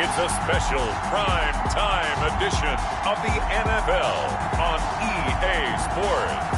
It's a special prime time edition of the NFL on EA Sports.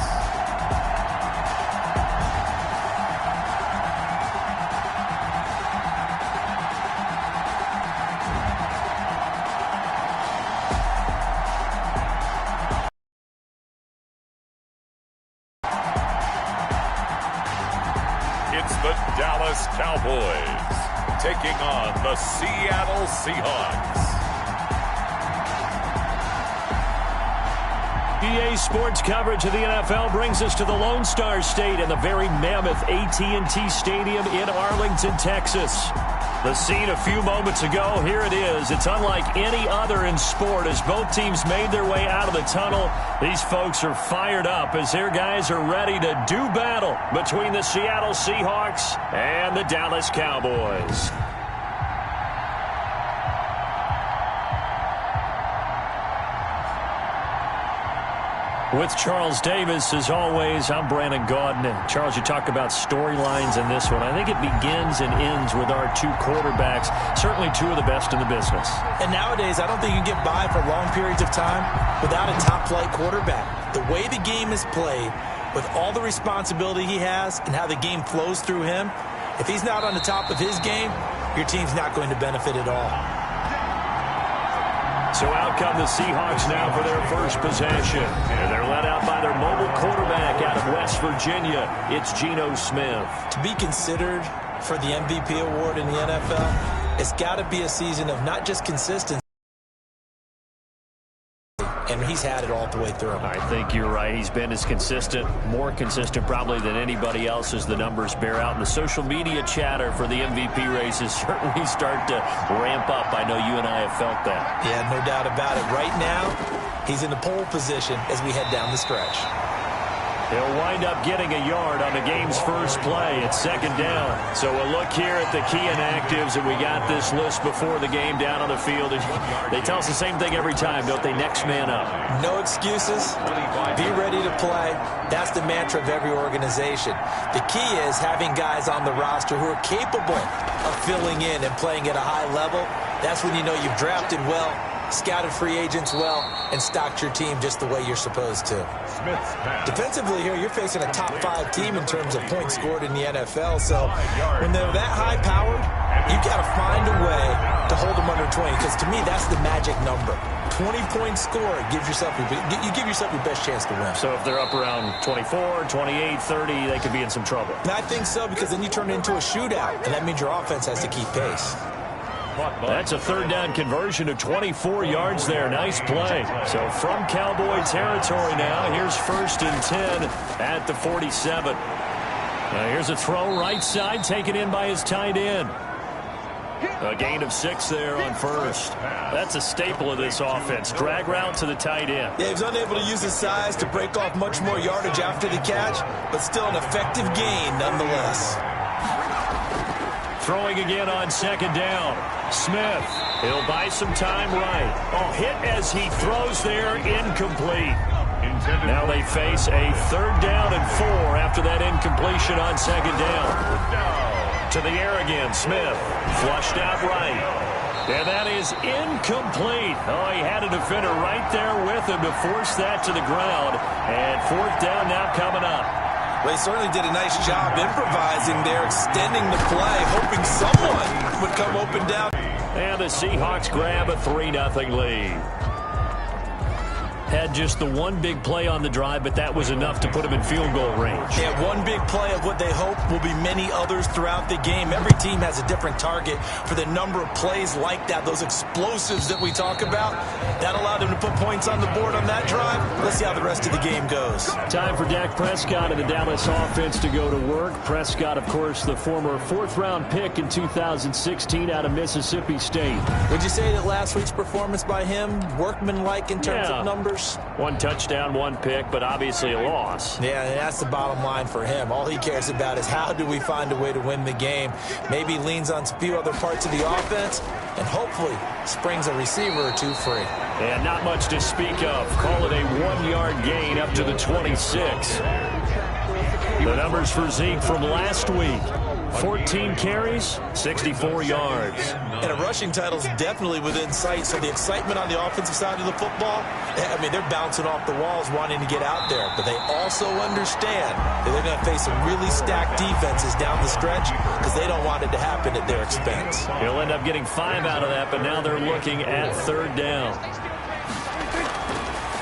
It's the Dallas Cowboys taking on the Seattle Seahawks. EA Sports coverage of the NFL brings us to the Lone Star State and the very mammoth AT&T Stadium in Arlington, Texas. The scene a few moments ago, here it is. It's unlike any other in sport as both teams made their way out of the tunnel. These folks are fired up as their guys are ready to do battle between the Seattle Seahawks and the Dallas Cowboys. With Charles Davis, as always, I'm Brandon Gaudin. Charles, you talk about storylines in this one. I think it begins and ends with our two quarterbacks, certainly two of the best in the business. And nowadays, I don't think you can get by for long periods of time without a top-flight quarterback. The way the game is played, with all the responsibility he has and how the game flows through him, if he's not on the top of his game, your team's not going to benefit at all. So out come the Seahawks now for their first possession. And they're led out by their mobile quarterback out of West Virginia. It's Geno Smith. To be considered for the MVP award in the NFL, it's got to be a season of not just consistency, and he's had it all the way through. I think you're right. He's been as consistent, more consistent probably than anybody else as the numbers bear out. And the social media chatter for the MVP races certainly start to ramp up. I know you and I have felt that. Yeah, no doubt about it. Right now, he's in the pole position as we head down the stretch. He'll wind up getting a yard on the game's first play. It's second down. So we'll look here at the key inactives, and we got this list before the game down on the field. And they tell us the same thing every time, don't they? Next man up. No excuses. Be ready to play. That's the mantra of every organization. The key is having guys on the roster who are capable of filling in and playing at a high level. That's when you know you've drafted well, scouted free agents well, and stocked your team just the way you're supposed to. Defensively here, you're facing a top-5 team in terms of points scored in the NFL, so when they're that high-powered, you've got to find a way to hold them under 20, because to me, that's the magic number. 20-point score gives yourself you give yourself your best chance to win. So if they're up around 24, 28, 30, they could be in some trouble. And I think so, because then you turn it into a shootout, and that means your offense has to keep pace. That's a third down conversion of 24 yards there. Nice play. So from Cowboy territory now, here's 1st and 10 at the 47. Now here's a throw right side taken in by his tight end. A gain of 6 there on first. That's a staple of this offense. Drag route to the tight end. Yeah, he was unable to use his size to break off much more yardage after the catch, but still an effective gain nonetheless. Throwing again on second down. Smith, he'll buy some time right. Oh, hit as he throws there, incomplete. Now they face a 3rd down and 4 after that incompletion on second down. To the air again, Smith, flushed out right. And that is incomplete. Oh, he had a defender right there with him to force that to the ground. And 4th down now coming up. Well, he certainly did a nice job improvising there, extending the play, hoping someone would come open down. And the Seahawks grab a 3-0 lead. Had just the one big play on the drive, but that was enough to put him in field goal range. Yeah, one big play of what they hope will be many others throughout the game. Every team has a different target for the number of plays like that, those explosives that we talk about. That allowed them to put points on the board on that drive. Let's see how the rest of the game goes. Time for Dak Prescott and the Dallas offense to go to work. Prescott, of course, the former 4th-round pick in 2016 out of Mississippi State. Would you say that last week's performance by him, workmanlike in terms of numbers? 1 touchdown, 1 pick, but obviously a loss. Yeah, and that's the bottom line for him. All he cares about is how do we find a way to win the game. Maybe leans on a few other parts of the offense and hopefully springs a receiver or 2 free. And not much to speak of. Call it a 1-yard gain up to the 26. The numbers for Zeke from last week. 14 carries, 64 yards. And a rushing title is definitely within sight, so the excitement on the offensive side of the football, I mean, they're bouncing off the walls wanting to get out there, but they also understand that they're going to face some really stacked defenses down the stretch because they don't want it to happen at their expense. He'll end up getting 5 out of that, but now they're looking at 3rd down.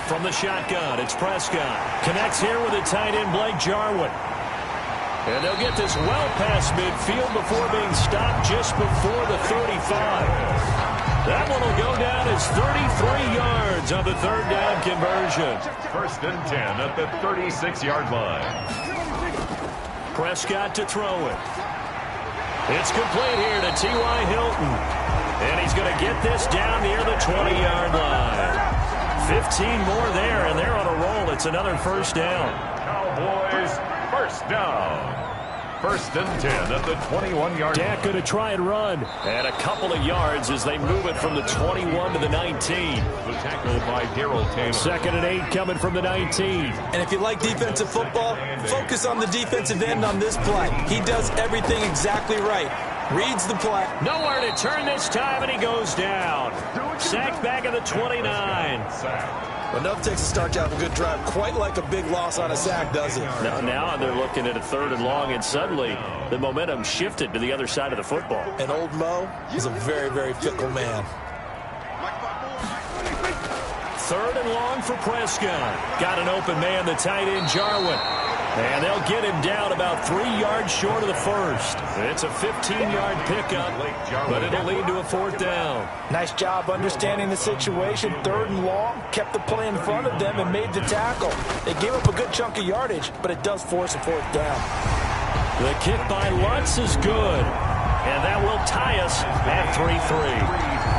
From the shotgun, it's Prescott. Connects here with a tight end, Blake Jarwin. And they'll get this well past midfield before being stopped just before the 35. That one will go down as 33 yards on the 3rd down conversion. 1st and 10 at the 36-yard line. Prescott to throw it. It's complete here to T.Y. Hilton. And he's going to get this down near the 20-yard line. 15 more there, and they're on a roll. It's another 1st down. Cowboys, 1st down. 1st and 10 at the 21-yard line. Dak going to try and run. And a couple of yards as they move it from the 21 to the 19. The tackle by Darrell Taylor. 2nd and 8 coming from the 19. And if you like defensive football, focus on the defensive end on this play. He does everything exactly right. Reads the play. Nowhere to turn this time, and he goes down. Sacked back at the 29. Enough takes to start to have a good drive, quite like a big loss on a sack, does it? Now they're looking at a 3rd and long, and suddenly the momentum shifted to the other side of the football. And old Mo is a very, very fickle man. 3rd and long for Prescott. Got an open man, the tight end, Jarwin. And they'll get him down about 3 yards short of the 1st. It's a 15-yard pickup, but it'll lead to a 4th down. Nice job understanding the situation. 3rd and long, kept the play in front of them and made the tackle. They gave up a good chunk of yardage, but it does force a 4th down. The kick by Lutz is good, and that will tie us at 3-3.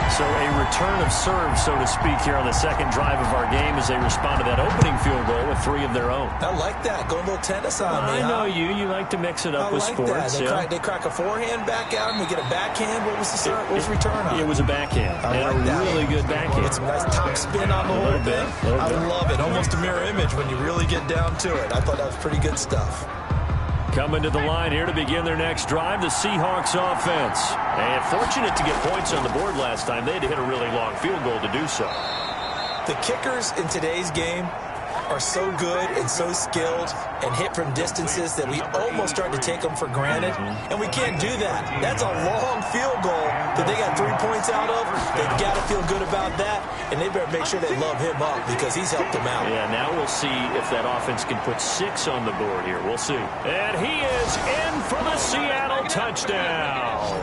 So a return of serve, so to speak, here on the 2nd drive of our game as they respond to that opening field goal with 3 of their own. I like that. Go a little tennis on me, I know you. You like to mix it up with sports. They crack a forehand back out and we get a backhand. What was the return on? It was a backhand. Like a really good backhand. Get some nice top spin on the whole thing. I love it. Almost a mirror image when you really get down to it. I thought that was pretty good stuff. Coming to the line here to begin their next drive, the Seahawks offense. And fortunate to get points on the board last time. They had to hit a really long field goal to do so. The kickers in today's game are so good and so skilled and hit from distances that we almost start to take them for granted. And we can't do that. That's a long field goal that they got 3 points out of. They've got to feel good about that. And they better make sure they love him up because he's helped them out. Yeah, now we'll see if that offense can put 6 on the board here. We'll see. And he is in for the Seattle touchdown.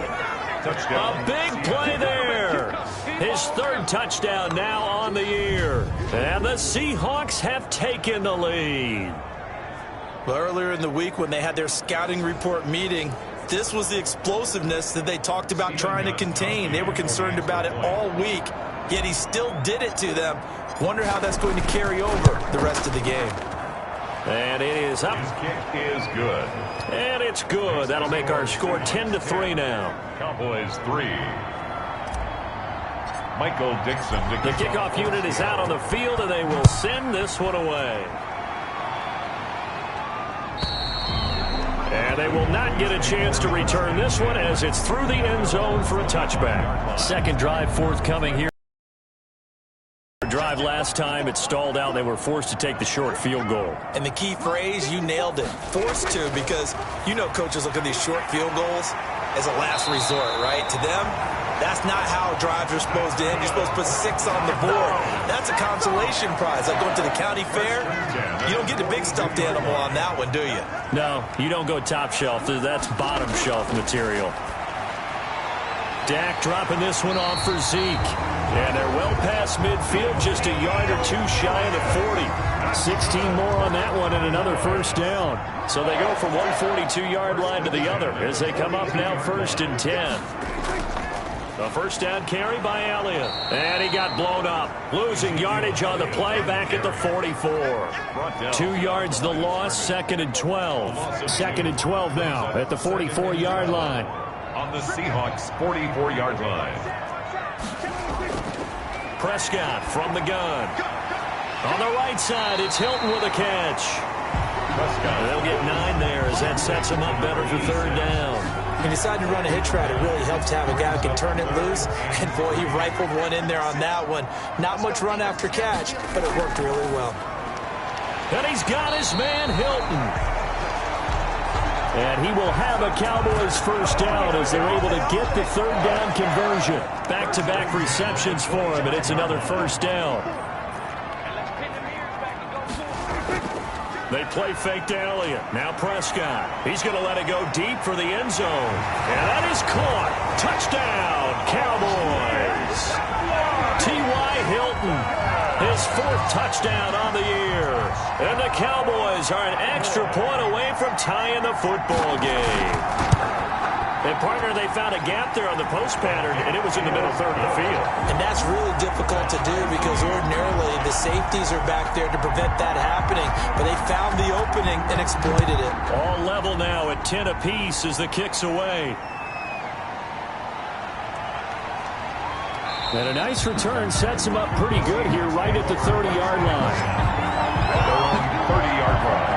A big play there. His 3rd touchdown now on the year. And the Seahawks have taken the lead. Well, earlier in the week when they had their scouting report meeting, this was the explosiveness that they talked about trying to contain. They were concerned about it all week, yet he still did it to them. Wonder how that's going to carry over the rest of the game. And it is up. His kick is good. And it's good. That'll make our score 10-3 now. Cowboys 3. Michael Dixon. The kickoff unit is out on the field, and they will send this one away. And they will not get a chance to return this one as it's through the end zone for a touchback. 2nd drive forthcoming here. Drive last time, it stalled out. They were forced to take the short field goal. And the key phrase, you nailed it. Forced to, because you know coaches look at these short field goals as a last resort, right? To them, that's not how drives are supposed to end. You're supposed to put 6 on the board. That's a consolation prize. Like going to the county fair, you don't get the big stuffed animal on that one, do you? No, you don't go top shelf. That's bottom shelf material. Dak dropping this one off for Zeke. And they're well past midfield, just a yard or 2 shy of the 40. 16 more on that one and another 1st down. So they go from one 42-yard line to the other as they come up now 1st and 10. A 1st down carry by Elliott. And he got blown up. Losing yardage on the play back at the 44. 2 yards the loss, 2nd and 12. 2nd and 12 now at the 44-yard line. On the Seahawks 44-yard line. Prescott from the gun. On the right side, it's Hilton with a catch. They'll get 9 there as that sets them up better for third down. He decided to run a hitch route. It really helps to have a guy who can turn it loose. And, boy, he rifled one in there on that one. Not much run after catch, but it worked really well. And he's got his man, Hilton. And he will have a Cowboys first down as they're able to get the third down conversion. Back-to-back receptions for him, and it's another first down. They play fake to Elliott. Now Prescott. He's going to let it go deep for the end zone. And that is caught. Touchdown, Cowboys. T.Y. Hilton, his 4th touchdown on the year. And the Cowboys are an extra point away from tying the football game. And, partner, they found a gap there on the post pattern, and it was in the middle third of the field. And that's really difficult to do because ordinarily the safeties are back there to prevent that happening. But they found the opening and exploited it. All level now at 10 apiece as the kick's away. And a nice return sets him up pretty good here right at the 30-yard line. Their own 30-yard line.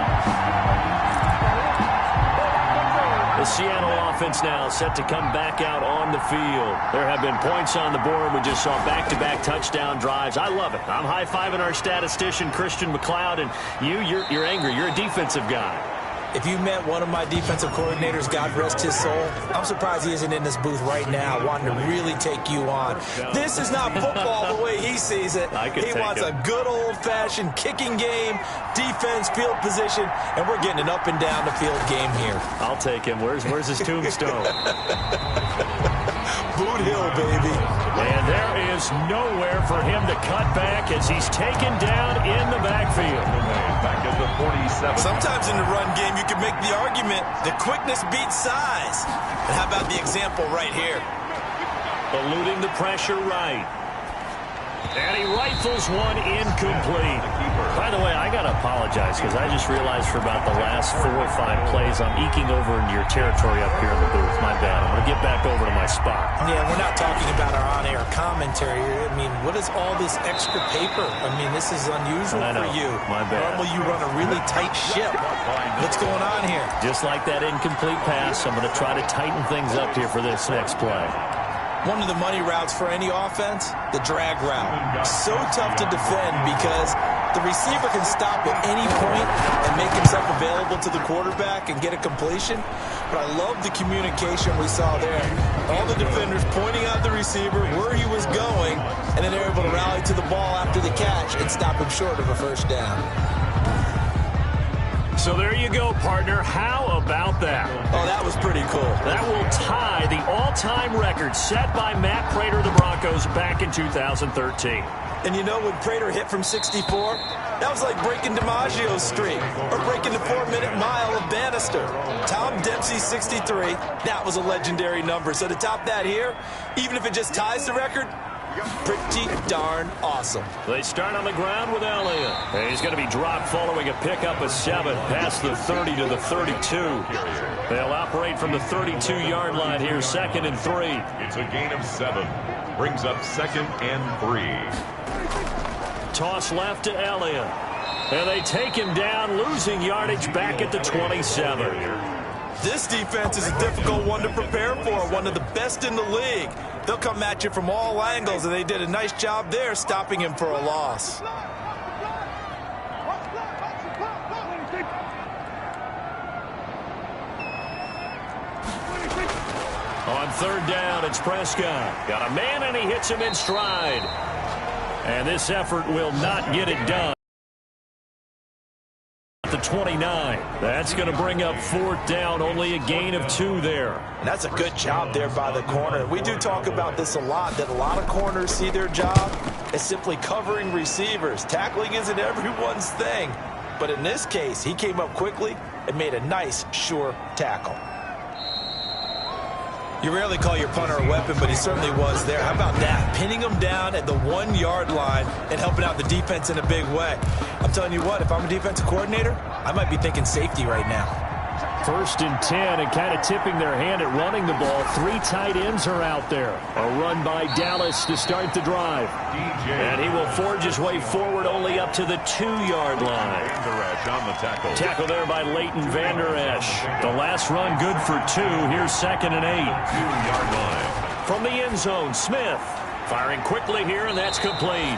The Seattle offense now set to come back out on the field. There have been points on the board. We just saw back-to-back touchdown drives. I love it. I'm high-fiving our statistician, Christian McLeod, and you're angry. You're a defensive guy. If you met one of my defensive coordinators, God rest his soul, I'm surprised he isn't in this booth right now wanting to really take you on. This is not football the way he sees it. He wants a good old-fashioned kicking game, defense, field position, and we're getting an up-and-down-the-field game here. I'll take him. Where's his tombstone? Boot Hill, baby. And there is nowhere for him to cut back as he's taken down in the backfield. Back at the 47. Sometimes in the run game, you can make the argument that quickness beats size. And how about the example right here? Eluding the pressure right. And he rifles one incomplete. By the way, I got to apologize because I just realized for about the last 4 or 5 plays I'm eking over into your territory up here in the booth. My bad. I'm going to get back over to my spot. Yeah, we're not talking about our on-air commentary here. I mean, what is all this extra paper? I mean, this is unusual for you. My bad. Normally you run a really tight ship. What's going on here? Just like that incomplete pass, I'm going to try to tighten things up here for this next play. One of the money routes for any offense, the drag route. So tough to defend because the receiver can stop at any point and make himself available to the quarterback and get a completion. But I love the communication we saw there. All the defenders pointing out the receiver, where he was going, and then they're able to rally to the ball after the catch and stop him short of a first down. So there you go, partner. How about that? Oh, that was pretty cool. That will tie the all-time record set by Matt Prater of the Broncos back in 2013. And you know, when Prater hit from 64, that was like breaking DiMaggio's streak or breaking the 4-minute mile of Bannister. Tom Dempsey's 63, that was a legendary number. So to top that here, even if it just ties the record, pretty darn awesome. They start on the ground with Elliott. And he's going to be dropped following a pickup of 7 past the 30 to the 32. They'll operate from the 32-yard line here, 2nd and 3. It's a gain of 7. Brings up 2nd and 3. Toss left to Elliott. And they take him down, losing yardage back at the 27. This defense is a difficult one to prepare for, one of the best in the league. They'll come at you from all angles, and they did a nice job there stopping him for a loss. On 3rd down, it's Prescott. Got a man, and he hits him in stride. And this effort will not get it done. The 29. That's going to bring up 4th down, only a gain of 2 there. And that's a good job there by the corner. We do talk about this a lot, that a lot of corners see their job as simply covering receivers. Tackling isn't everyone's thing. But in this case, he came up quickly and made a nice, sure tackle. You rarely call your punter a weapon, but he certainly was there. How about that? Pinning him down at the 1-yard line and helping out the defense in a big way. I'm telling you what, if I'm a defensive coordinator, I might be thinking safety right now. First and 10, and kind of tipping their hand at running the ball. 3 tight ends are out there. A run by Dallas to start the drive. And he will forge his way forward only up to the 2-yard line. On the tackle. Tackle there by Leighton Vander Esch. The last run good for 2. Here's 2nd and 8. 2-yard line. From the end zone, Smith firing quickly here, and that's complete.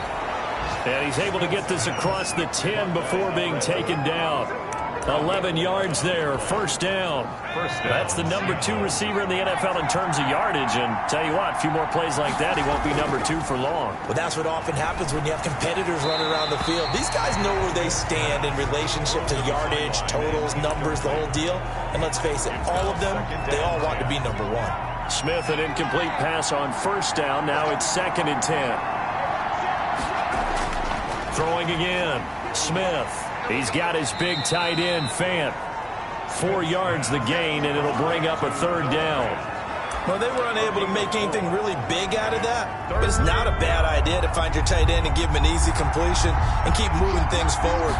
And he's able to get this across the 10 before being taken down. 11 yards there, first down. That's the number 2 receiver in the NFL in terms of yardage. And tell you what, a few more plays like that, he won't be number 2 for long. Well, that's what often happens when you have competitors running around the field. These guys know where they stand in relationship to yardage, totals, numbers, the whole deal. And let's face it, all of them, they all want to be number 1. Smith, an incomplete pass on first down. Now it's 2nd and 10. Throwing again, Smith. He's got his big tight end, Fant. 4 yards the gain, and it'll bring up a 3rd down. Well, they were unable to make anything really big out of that, but it's not a bad idea to find your tight end and give him an easy completion and keep moving things forward.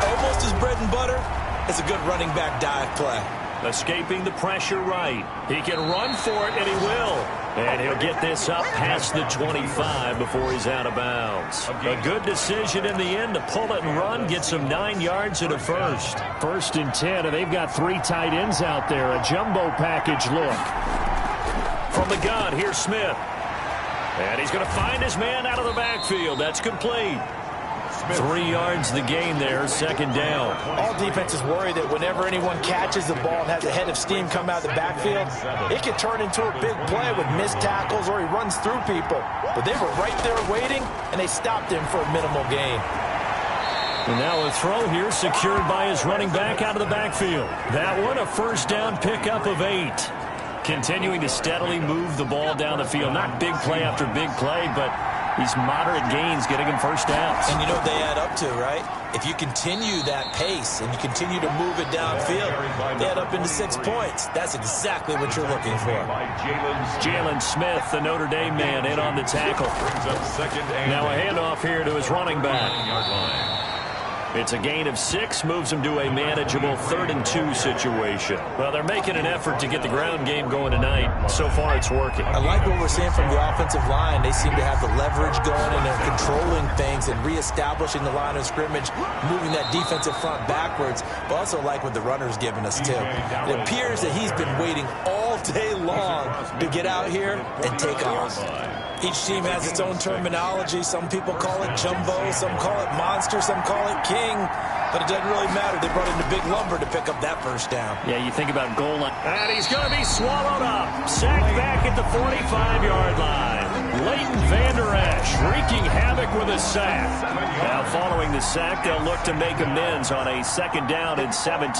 Almost his bread and butter is a good running back dive play. Escaping the pressure right. He can run for it, and he will. And he'll get this up past the 25 before he's out of bounds. A good decision in the end to pull it and run, get some 9 yards and a first. 1st and 10, and they've got 3 tight ends out there. A jumbo package look. From the gun, here's Smith. And he's going to find his man out of the backfield. That's complete. 3 yards the gain there, 2nd down. All defenses worry that whenever anyone catches the ball and has a head of steam come out of the backfield, it can turn into a big play with missed tackles or he runs through people. But they were right there waiting, and they stopped him for a minimal gain. And now a throw here secured by his running back out of the backfield. That one a first down pickup of 8. Continuing to steadily move the ball down the field. Not big play after big play, but these moderate gains getting him first downs. And you know what they add up to, right? If you continue that pace and you continue to move it downfield, they add up into 6 points. That's exactly what you're looking for. Jalen Smith, the Notre Dame man, in on the tackle. Now a handoff here to his running back. It's a gain of 6, moves him to a manageable 3rd and 2 situation. Well, they're making an effort to get the ground game going tonight. So far, it's working. I like what we're seeing from the offensive line. They seem to have the leverage going, and they're controlling things and reestablishing the line of scrimmage, moving that defensive front backwards. But also like what the runner's giving us, too. It appears that he's been waiting all day long to get out here and take off. Each team has its own terminology. Some people call it jumbo, some call it monster, some call it king. But it doesn't really matter. They brought in the big lumber to pick up that first down. Yeah, you think about goal line. And he's going to be swallowed up. Sacked back at the 45-yard line. Leighton Vander Esch wreaking havoc with a sack. Now following the sack, they'll look to make amends on a 2nd down and 17.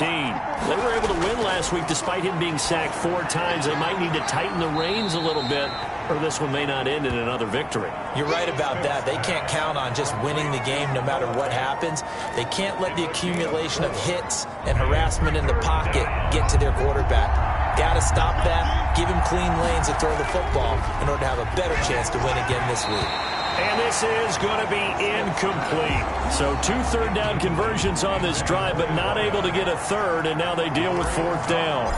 They were able to win last week despite him being sacked 4 times. They might need to tighten the reins a little bit, or this one may not end in another victory. You're right about that. They can't count on just winning the game no matter what happens. They can't let the accumulation of hits and harassment in the pocket get to their quarterback. Got to stop that, give him clean lanes to throw the football in order to have a better chance to win again this week. And this is going to be incomplete. So 2 third down conversions on this drive, but not able to get a third, and now they deal with 4th down.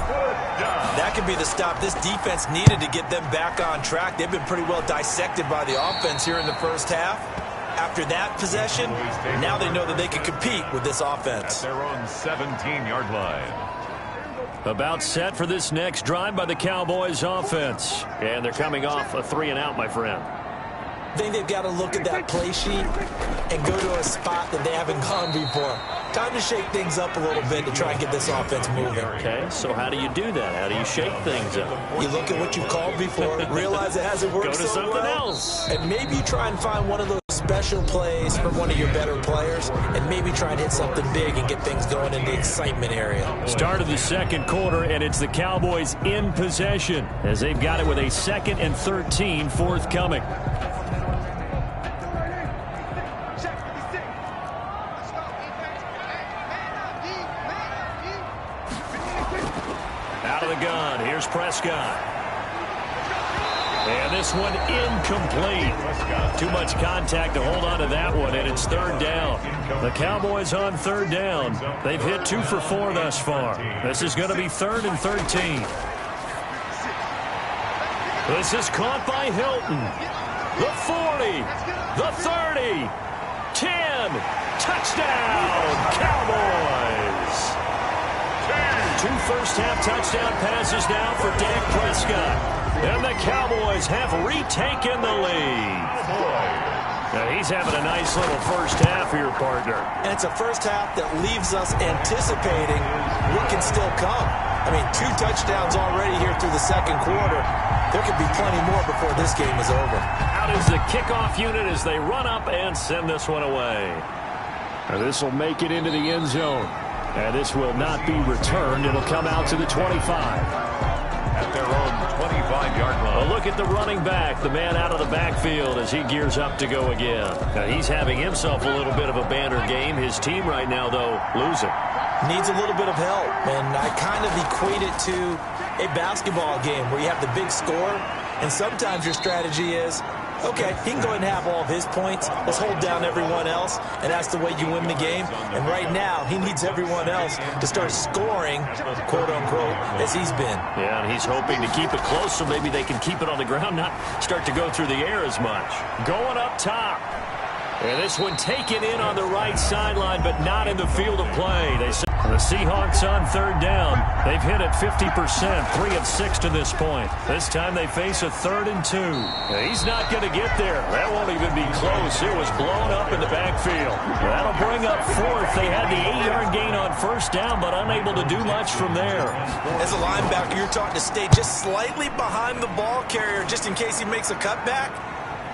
That could be the stop this defense needed to get them back on track. They've been pretty well dissected by the offense here in the first half. After that possession, now they know that they can compete with this offense. At their own 17-yard line. About set for this next drive by the Cowboys offense. And they're coming off a 3-and-out, my friend. I think they've got to look at that play sheet and go to a spot that they haven't gone before. Time to shake things up a little bit to try and get this offense moving. Okay, so how do you do that? How do you shake things up? You look at what you've called before, realize it hasn't worked Go to so something well, else. and maybe try and find one of those special plays from one of your better players, and maybe try and hit something big and get things going in the excitement area. Start of the 2nd quarter, and it's the Cowboys in possession as they've got it with a 2nd and 13 forthcoming. Out of the gun, here's Prescott. And this one incomplete. Too much contact to hold on to that one, and it's third down. The Cowboys on third down. They've hit 2 for 4 thus far. This is going to be 3rd and 13. This is caught by Hilton. The 40, the 30, 10, touchdown, Cowboys. 2 first-half touchdown passes now for Dak Prescott. And the Cowboys have retaken the lead. Now he's having a nice little first half here, partner. And it's a first half that leaves us anticipating what can still come. I mean, 2 touchdowns already here through the second quarter. There could be plenty more before this game is over. Out is the kickoff unit as they run up and send this one away. And this will make it into the end zone. And this will not be returned. It'll come out to the 25. At their own 25-yard line. Well, look at the running back, the man out of the backfield as he gears up to go again. Now, he's having himself a little bit of a banner game. His team right now, though, losing. Needs a little bit of help, and I kind of equate it to a basketball game where you have the big score, and sometimes your strategy is, okay, he can go ahead and have all of his points. Let's hold down everyone else, and that's the way you win the game. And right now, he needs everyone else to start scoring, quote-unquote, as he's been. Yeah, and he's hoping to keep it close so maybe they can keep it on the ground, not start to go through the air as much. Going up top. And this one taken in on the right sideline, but not in the field of play. The Seahawks on third down. They've hit it 50%, 3 of 6 to this point. This time they face a 3rd and 2. He's not going to get there. That won't even be close. It was blown up in the backfield. That'll bring up 4th. They had the 8-yard gain on first down, but unable to do much from there. As a linebacker, you're taught to stay just slightly behind the ball carrier just in case he makes a cutback.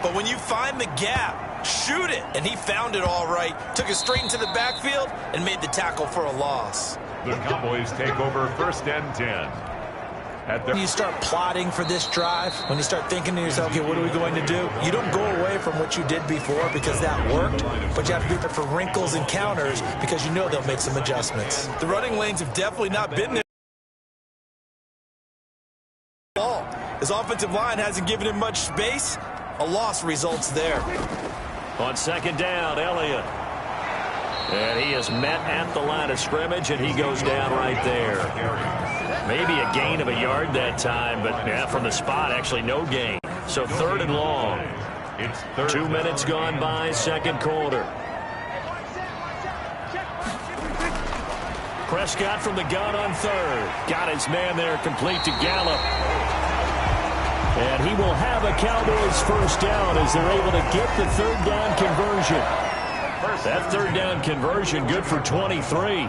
But when you find the gap, shoot it. And he found it all right. Took it straight into the backfield and made the tackle for a loss. The Cowboys take over 1st and 10. When you start plotting for this drive, when you start thinking to yourself, okay, what are we going to do? You don't go away from what you did before because that worked, but you have to be prepared for wrinkles and counters because you know they'll make some adjustments. The running lanes have definitely not been there. His offensive line hasn't given him much space. A loss results there. On second down, Elliott. And he is met at the line of scrimmage, and he goes down right there. Maybe a gain of a yard that time, but yeah, from the spot, actually no gain. So 3rd and long. It's 2 minutes gone by, second quarter. Prescott from the gun on 3rd. Got his man there complete to Gallup. And he will have a Cowboys first down as they're able to get the 3rd down conversion. That 3rd down conversion good for 23.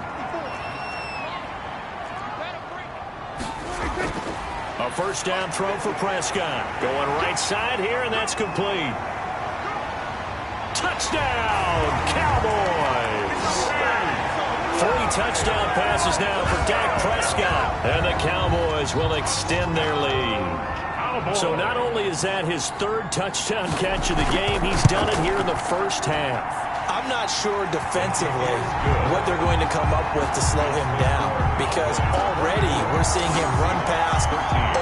A first down throw for Prescott. Going right side here, and that's complete. Touchdown, Cowboys! 3 touchdown passes now for Dak Prescott. And the Cowboys will extend their lead. So not only is that his 3rd touchdown catch of the game, he's done it here in the first half. I'm not sure defensively what they're going to come up with to slow him down because already we're seeing him run past,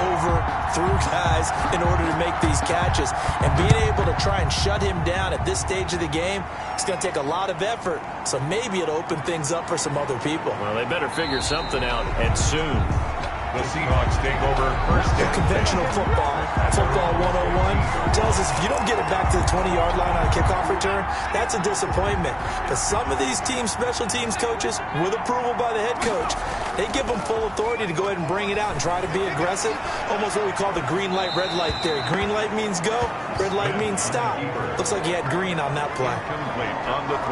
over, through guys in order to make these catches. And being able to try and shut him down at this stage of the game, it's going to take a lot of effort. So maybe it'll open things up for some other people. Well, they better figure something out, and soon. The Seahawks take over 1st and 10. Conventional football 101, tells us if you don't get it back to the 20-yard line on a kickoff return, that's a disappointment. But some of these special teams coaches, with approval by the head coach, they give them full authority to go ahead and bring it out and try to be aggressive. Almost what we call the green light, red light theory. Green light means go, red light means stop. Looks like he had green on that play.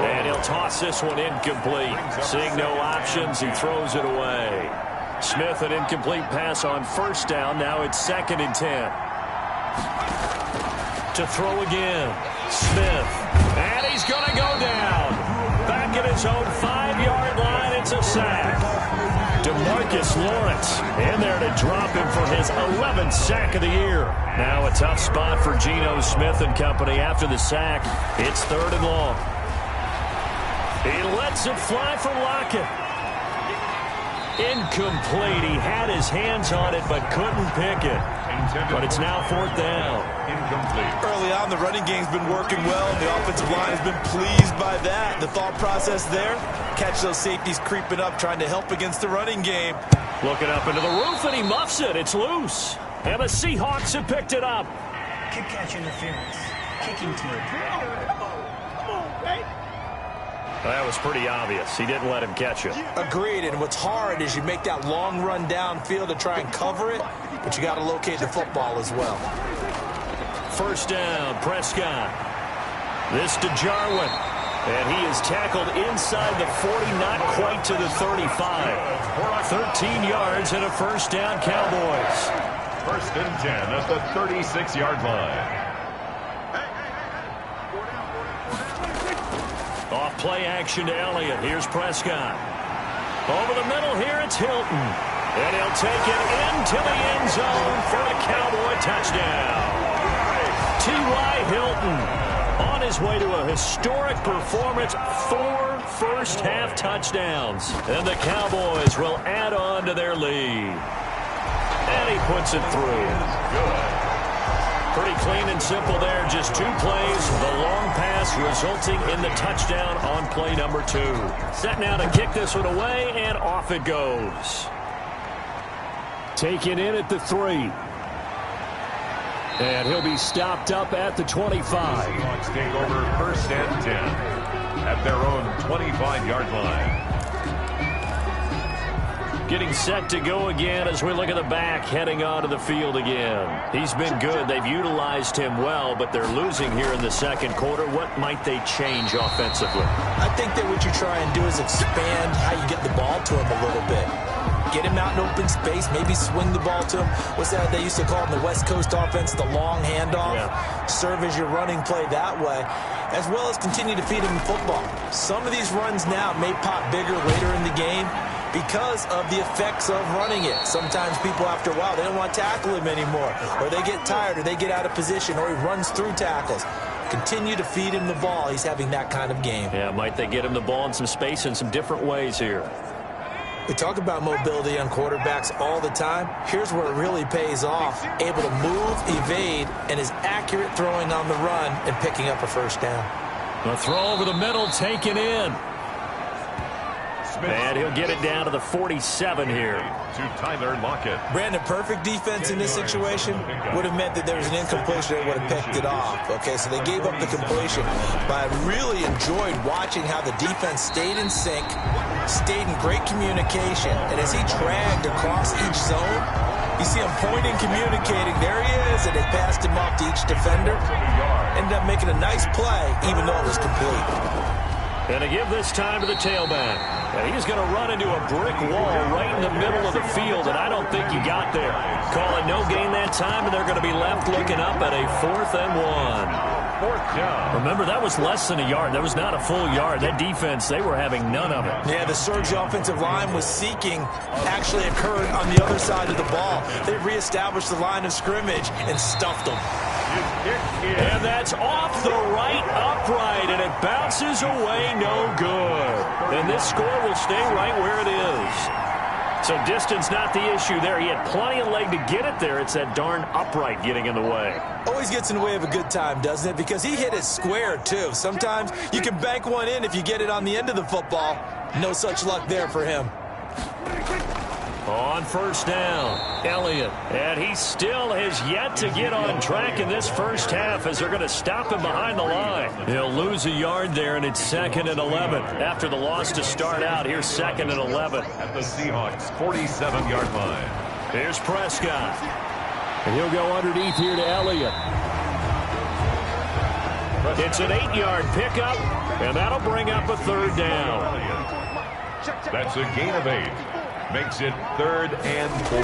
And he'll toss this one incomplete. Seeing no options, he throws it away. Smith, an incomplete pass on first down. Now it's 2nd and 10. To throw again. Smith. And he's going to go down. Back at his own 5-yard line. It's a sack. DeMarcus Lawrence in there to drop him for his 11th sack of the year. Now a tough spot for Geno Smith and company after the sack. It's 3rd and long. He lets it fly from Lockett. Incomplete. He had his hands on it but couldn't pick it. But it's now 4th down. Incomplete. Early on, the running game's been working well. The offensive line has been pleased by that. The thought process there, catch those safeties creeping up, trying to help against the running game. Looking up into the roof, and he muffs it. It's loose. And the Seahawks have picked it up. Kick catch interference. Kicking team. That was pretty obvious. He didn't let him catch it. Agreed, and what's hard is you make that long run downfield to try and cover it, but you got to locate the football as well. 1st down, Prescott. This to Jarwin. And he is tackled inside the 40, not quite to the 35. 13 yards and a 1st down, Cowboys. 1st and 10 at the 36-yard line. Off play action to Elliott. Here's Prescott. Over the middle here, it's Hilton. And he'll take it into the end zone for a Cowboy touchdown. T.Y. Hilton on his way to a historic performance. 4 first-half touchdowns. And the Cowboys will add on to their lead. And he puts it through. Good. Pretty clean and simple there. Just 2 plays. The long pass resulting in the touchdown on play number 2. Set now to kick this one away, and off it goes. Taken in at the 3. And he'll be stopped up at the 25. Seahawks take over 1st and 10 at their own 25-yard line. Getting set to go again as we look at the back heading onto the field again. He's been good. They've utilized him well, but they're losing here in the 2nd quarter. What might they change offensively? I think that what you try and do is expand how you get the ball to him a little bit. Get him out in open space, maybe swing the ball to him. What's that they used to call in the West Coast offense, the long handoff? Yeah. Serve as your running play that way, as well as continue to feed him the football. Some of these runs now may pop bigger later in the game because of the effects of running it. Sometimes people, after a while, they don't want to tackle him anymore, or they get tired, or they get out of position, or he runs through tackles. Continue to feed him the ball. He's having that kind of game. Yeah, might they get him the ball in some space in some different ways here? We talk about mobility on quarterbacks all the time. Here's where it really pays off. Able to move, evade, and is accurate throwing on the run and picking up a 1st down. The throw over the middle taken in. And he'll get it down to the 47 here. To Tyler Lockett. Brandon, perfect defense in this situation would have meant that there was an incompletion that would have picked it off. Okay, so they gave up the completion. But I really enjoyed watching how the defense stayed in sync, stayed in great communication. And as he dragged across each zone, you see him pointing, communicating. There he is, and they passed him off to each defender. Ended up making a nice play, even though it was complete. And to give this time to the tailback. And he's going to run into a brick wall right in the middle of the field, and I don't think he got there. Call it no gain that time, and they're going to be left looking up at a 4th and 1. 4th down. Remember, that was less than a yard. That was not a full yard. That defense, they were having none of it. Yeah, the surge the offensive line was seeking actually occurred on the other side of the ball. They reestablished the line of scrimmage and stuffed them. And that's off the right upright, and it bounces away no good. And this score will stay right where it is. So distance not the issue there. He had plenty of leg to get it there. It's that darn upright getting in the way. Always gets in the way of a good time, doesn't it? Because he hit it square, too. Sometimes you can bank one in if you get it on the end of the football. No such luck there for him. On 1st down, Elliott. And he still has yet to get on track in this 1st half as they're going to stop him behind the line. He'll lose a yard there, and it's 2nd and 11. After the loss to start out, here's 2nd and 11. At the Seahawks' 47-yard line. Here's Prescott. And he'll go underneath here to Elliott. It's an 8-yard pickup, and that'll bring up a 3rd down. That's a gain of 8. Makes it 3rd and 4.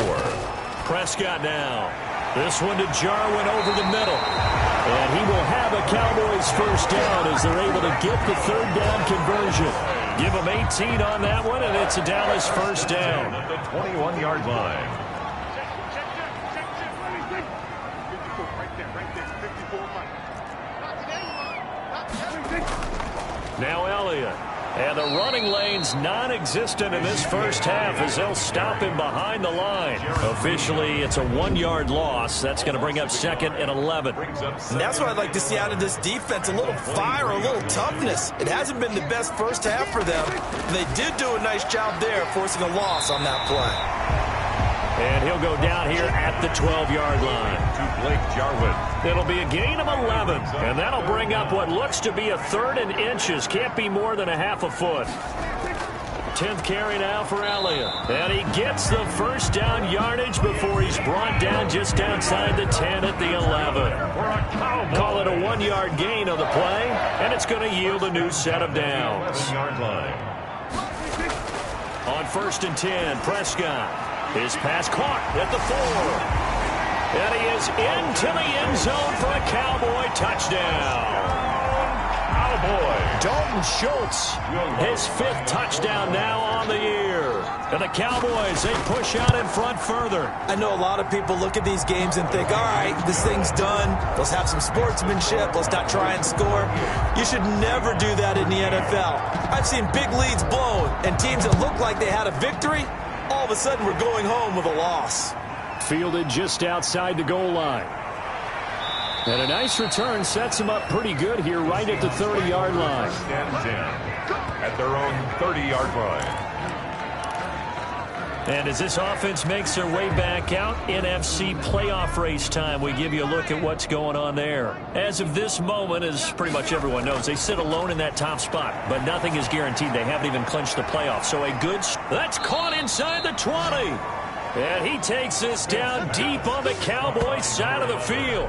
Prescott now. This one to Jarwin over the middle. And he will have a Cowboys 1st down as they're able to get the 3rd down conversion. Give them 18 on that one, and it's a Dallas 1st down. At the 21-yard line. Now Elliott. And the running lane's non-existent in this first half as they'll stop him behind the line. Officially, it's a 1-yard loss. That's going to bring up 2nd and 11. And that's what I'd like to see out of this defense, a little fire, a little toughness. It hasn't been the best first half for them. They did do a nice job there, forcing a loss on that play. And he'll go down here at the 12-yard line. To Blake Jarwin. It'll be a gain of 11, and that'll bring up what looks to be a 3rd and inches. Can't be more than a half a foot. 10th carry now for Elliott. And he gets the first down yardage before he's brought down just outside the 10 at the 11. Call it a 1-yard gain on the play, and it's going to yield a new set of downs. On 1st and 10, Prescott. His pass caught at the 4. And he is into the end zone for a Cowboy touchdown. Dalton Schultz, his 5th touchdown now on the year. And the Cowboys, they push out in front further. I know a lot of people look at these games and think, all right, this thing's done. Let's have some sportsmanship. Let's not try and score. You should never do that in the NFL. I've seen big leads blown, and teams that look like they had a victory, all of a sudden we're going home with a loss. Fielded just outside the goal line. And a nice return sets him up pretty good here right at the 30-yard line. At their own 30-yard line. And as this offense makes their way back out, NFC playoff race time, we give you a look at what's going on there. As of this moment, as pretty much everyone knows, they sit alone in that top spot, but nothing is guaranteed. They haven't even clinched the playoffs. So a good... That's caught inside the 20. And he takes this down deep on the Cowboys side of the field.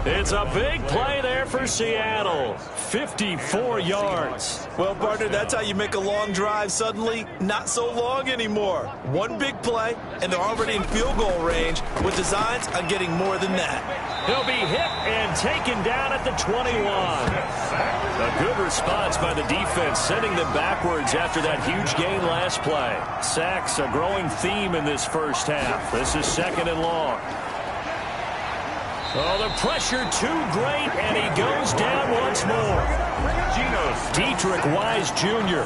It's a big play there for Seattle. 54 yards. Well, partner, that's how you make a long drive suddenly not so long anymore. One big play, and they're already in field goal range with designs on getting more than that. He'll be hit and taken down at the 21. A good response by the defense, sending them backwards after that huge gain last play. Sacks, a growing theme in this first half. This is 2nd and long. Oh, the pressure too great, and he goes down once more. Dietrich Wise Jr.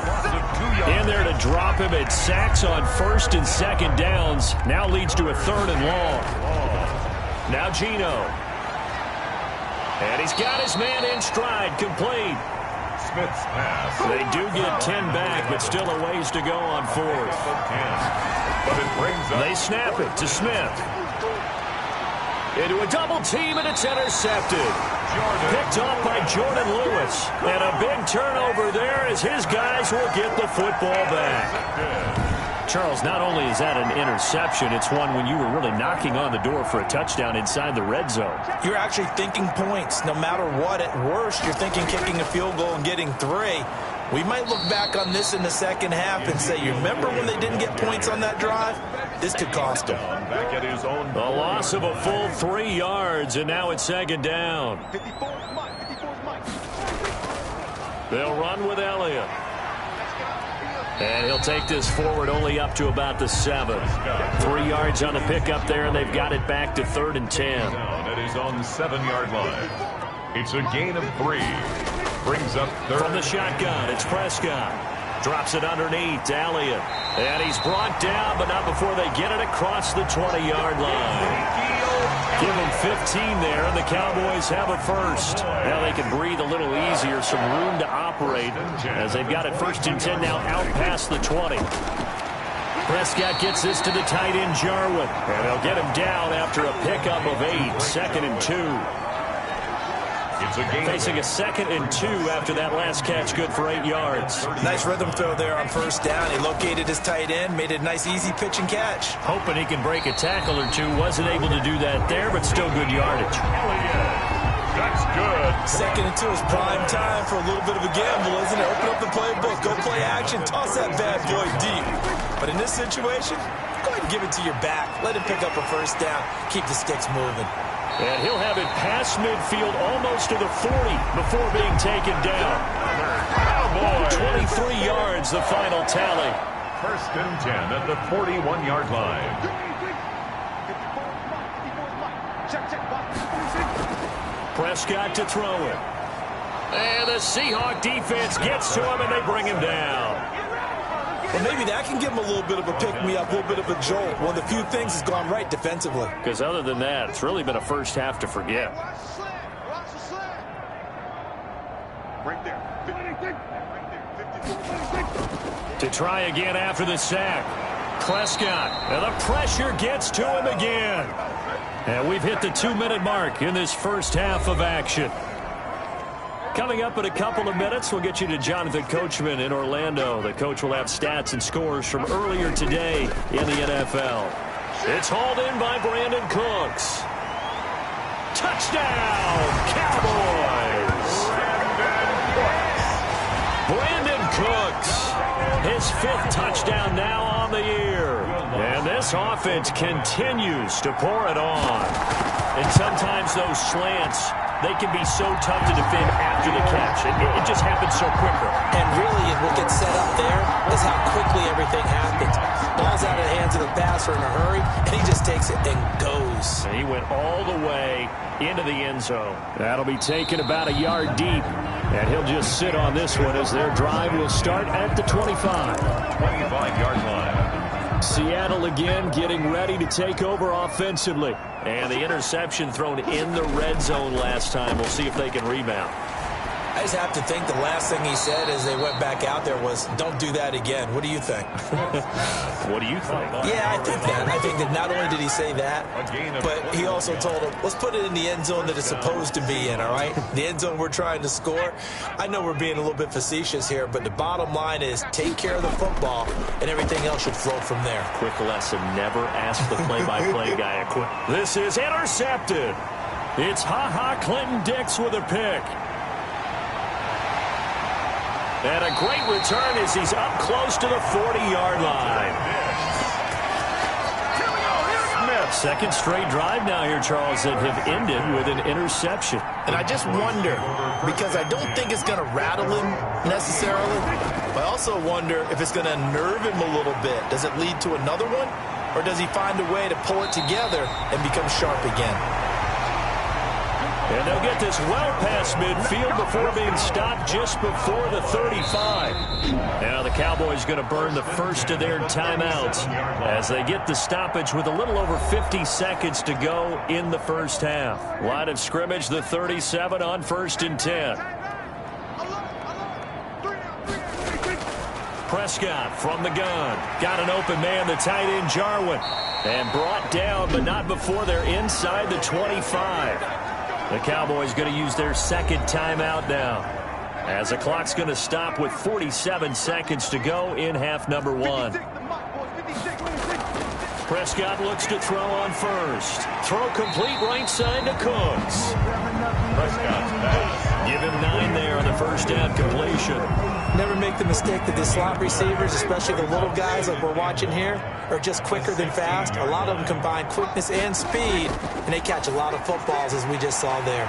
in there to drop him at sacks on 1st and 2nd downs. Now leads to a 3rd and long. Now Geno. And he's got his man in stride, complete. Smith's pass. They do get 10 back, but still a ways to go on 4th. But it brings up... They snap it to Smith. Into a double team, and it's intercepted. Picked off by Jordan Lewis. And a big turnover there as his guys will get the football back. Charles, not only is that an interception, it's one when you were really knocking on the door for a touchdown inside the red zone. You're actually thinking points. No matter what, at worst, you're thinking kicking a field goal and getting 3. We might look back on this in the second half and say, you remember when they didn't get points on that drive? This could cost them. Back at his own. A loss of a full 3 yards, and now it's 2nd down. They'll run with Elliott. And he'll take this forward only up to about the 7. 3 yards on the pickup there, and they've got it back to 3rd and 10. Down at his own 7-yard line. It's a gain of 3. Brings up 3rd. From the shotgun, it's Prescott. Drops it underneath to Elliott. And he's brought down, but not before they get it across the 20-yard line. Give them 15 there, and the Cowboys have a first. Now they can breathe a little easier, some room to operate as they've got it 1st and 10 now out past the 20. Prescott gets this to the tight end, Jarwin. And they'll get him down after a pickup of 8, 2nd and 2. Facing a 2nd and 2 after that last catch, good for 8 yards. Nice rhythm throw there on 1st down. He located his tight end, made a nice easy pitch and catch. Hoping he can break a tackle or two. Wasn't able to do that there, but still good yardage. That's good. 2nd and 2 is prime time for a little bit of a gamble, isn't it? Open up the playbook, go play action, toss that bad boy deep. But in this situation, go ahead and give it to your back. Let him pick up a 1st down. Keep the sticks moving. And he'll have it past midfield almost to the 40 before being taken down. 23 yards, the final tally. 1st and 10 at the 41-yard line. Prescott to throw it. And the Seahawks defense gets to him, and they bring him down. Well, maybe that can give him a little bit of a pick-me-up, a little bit of a jolt. One of the few things has gone right defensively. Because other than that, it's really been a first half to forget. Right there. To try again after the sack. Prescott, and the pressure gets to him again. And we've hit the 2-minute mark in this first half of action. Coming up in a couple of minutes, we'll get you to Jonathan Coachman in Orlando. The coach will have stats and scores from earlier today in the NFL. It's hauled in by Brandon Cooks. Touchdown, Cowboys! Brandon Cooks, his 5th touchdown now on the year. And this offense continues to pour it on. And sometimes those slants, they can be so tough to defend after the catch. It just happens so quicker. And really, what gets set up there is how quickly everything happens. Ball's out of the hands of the passer in a hurry, and he just takes it and goes. And he went all the way into the end zone. That'll be taken about a yard deep, and he'll just sit on this one as their drive will start at the 25. 25-yard line. Seattle again getting ready to take over offensively. And the interception thrown in the red zone last time. We'll see if they can rebound. I just have to think the last thing he said as they went back out there was, don't do that again. What do you think? What do you think? Yeah, I think that. I think that not only did he say that, but he also told him, let's put it in the end zone that it's supposed to be in, all right? The end zone we're trying to score. I know we're being a little bit facetious here, but the bottom line is take care of the football, and everything else should flow from there. Quick lesson, never ask the play-by-play guy a quick. This is intercepted. It's Ha-Ha Clinton-Dix with a pick. And a great return as he's up close to the 40-yard line. Second straight drive now here, Charles, that have ended with an interception. And I just wonder, because I don't think it's going to rattle him necessarily, but I also wonder if it's going to nerve him a little bit. Does it lead to another one, or does he find a way to pull it together and become sharp again? And they'll get this well past midfield before being stopped just before the 35. Now the Cowboys going to burn the first of their timeouts as they get the stoppage with a little over 50 seconds to go in the first half. Line of scrimmage, the 37 on 1st and 10. Prescott from the gun. Got an open man, the tight end Jarwin. And brought down, but not before they're inside the 25. The Cowboys going to use their second timeout now, as the clock's going to stop with 47 seconds to go in half number 1. Prescott looks to throw on first. Throw complete right side to Cooks. Prescott's back. Give him 9 there on the first down completion. Never make the mistake that the slot receivers, especially the little guys like we're watching here, are just quicker than fast. A lot of them combine quickness and speed, and they catch a lot of footballs, as we just saw there.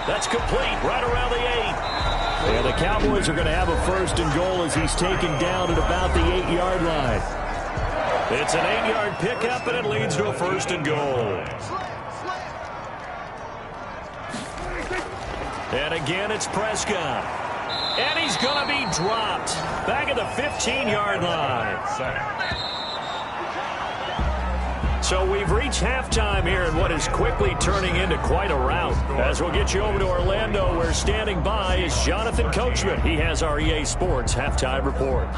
That's complete right around the 8. And the Cowboys are going to have a 1st and goal as he's taken down at about the 8-yard line. It's an 8-yard pickup, and it leads to a 1st and goal. And again, it's Prescott. And he's going to be dropped back at the 15-yard line. So we've reached halftime here in what is quickly turning into quite a rout. As we'll get you over to Orlando, where standing by is Jonathan Coachman. He has our EA Sports halftime report.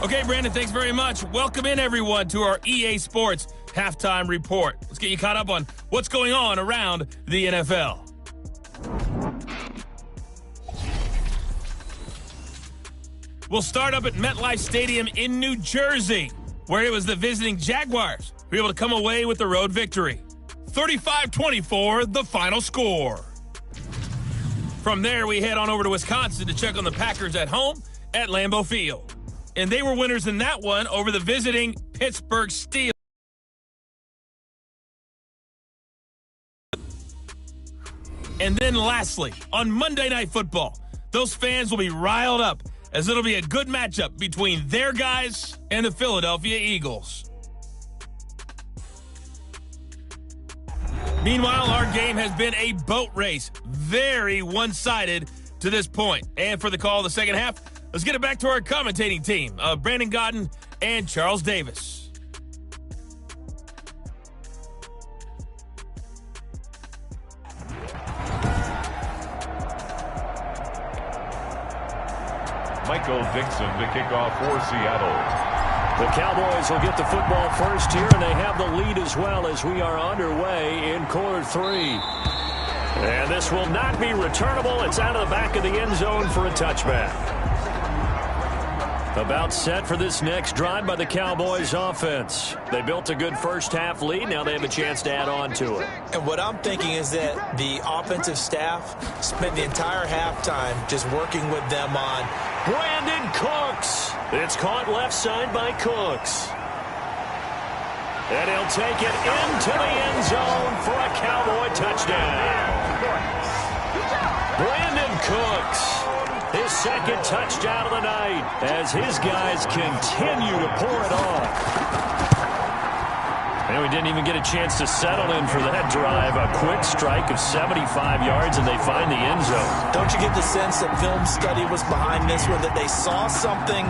Okay, Brandon, thanks very much. Welcome in, everyone, to our EA Sports halftime report. Let's get you caught up on what's going on around the NFL. We'll start up at MetLife Stadium in New Jersey, where it was the visiting Jaguars who were able to come away with the road victory. 35-24, the final score. From there, we head on over to Wisconsin to check on the Packers at home at Lambeau Field. And they were winners in that one over the visiting Pittsburgh Steelers. And then lastly, on Monday Night Football, those fans will be riled up as it'll be a good matchup between their guys and the Philadelphia Eagles. Meanwhile, our game has been a boat race. Very one-sided to this point. And for the call of the second half, let's get it back to our commentating team of Brandon Godden and Charles Davis. Michael Dixon to kick off for Seattle. The Cowboys will get the football first here, and they have the lead as well as we are underway in quarter 3. And this will not be returnable. It's out of the back of the end zone for a touchback. About set for this next drive by the Cowboys offense. They built a good first-half lead. Now they have a chance to add on to it. And what I'm thinking is that the offensive staff spent the entire halftime just working with them on Brandon Cooks. It's caught left side by Cooks. And he'll take it into the end zone for a Cowboy touchdown. Brandon Cooks. His second touchdown of the night as his guys continue to pour it on. And we didn't even get a chance to settle in for that drive. A quick strike of 75 yards, and they find the end zone. Don't you get the sense that film study was behind this one, that they saw something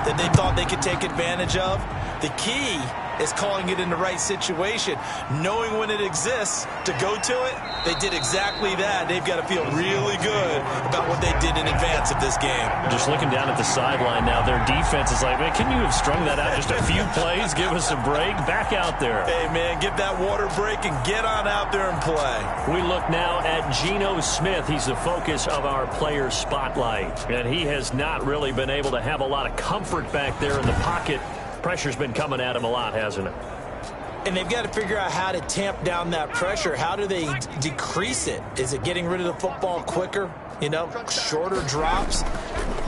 that they thought they could take advantage of? The key is calling it in the right situation, knowing when it exists to go to it. They did exactly that. They've got to feel really good about what they did in advance of this game. Just looking down at the sideline now, their defense is like, man, can you have strung that out just a few plays? Give us a break. Back out there. Hey, man, get that water break and get on out there and play. We look now at Geno Smith. He's the focus of our player spotlight, and he has not really been able to have a lot of comfort back there in the pocket. Pressure's been coming at him a lot, hasn't it? And they've got to figure out how to tamp down that pressure. How do they decrease it? Is it getting rid of the football quicker? You know, shorter drops.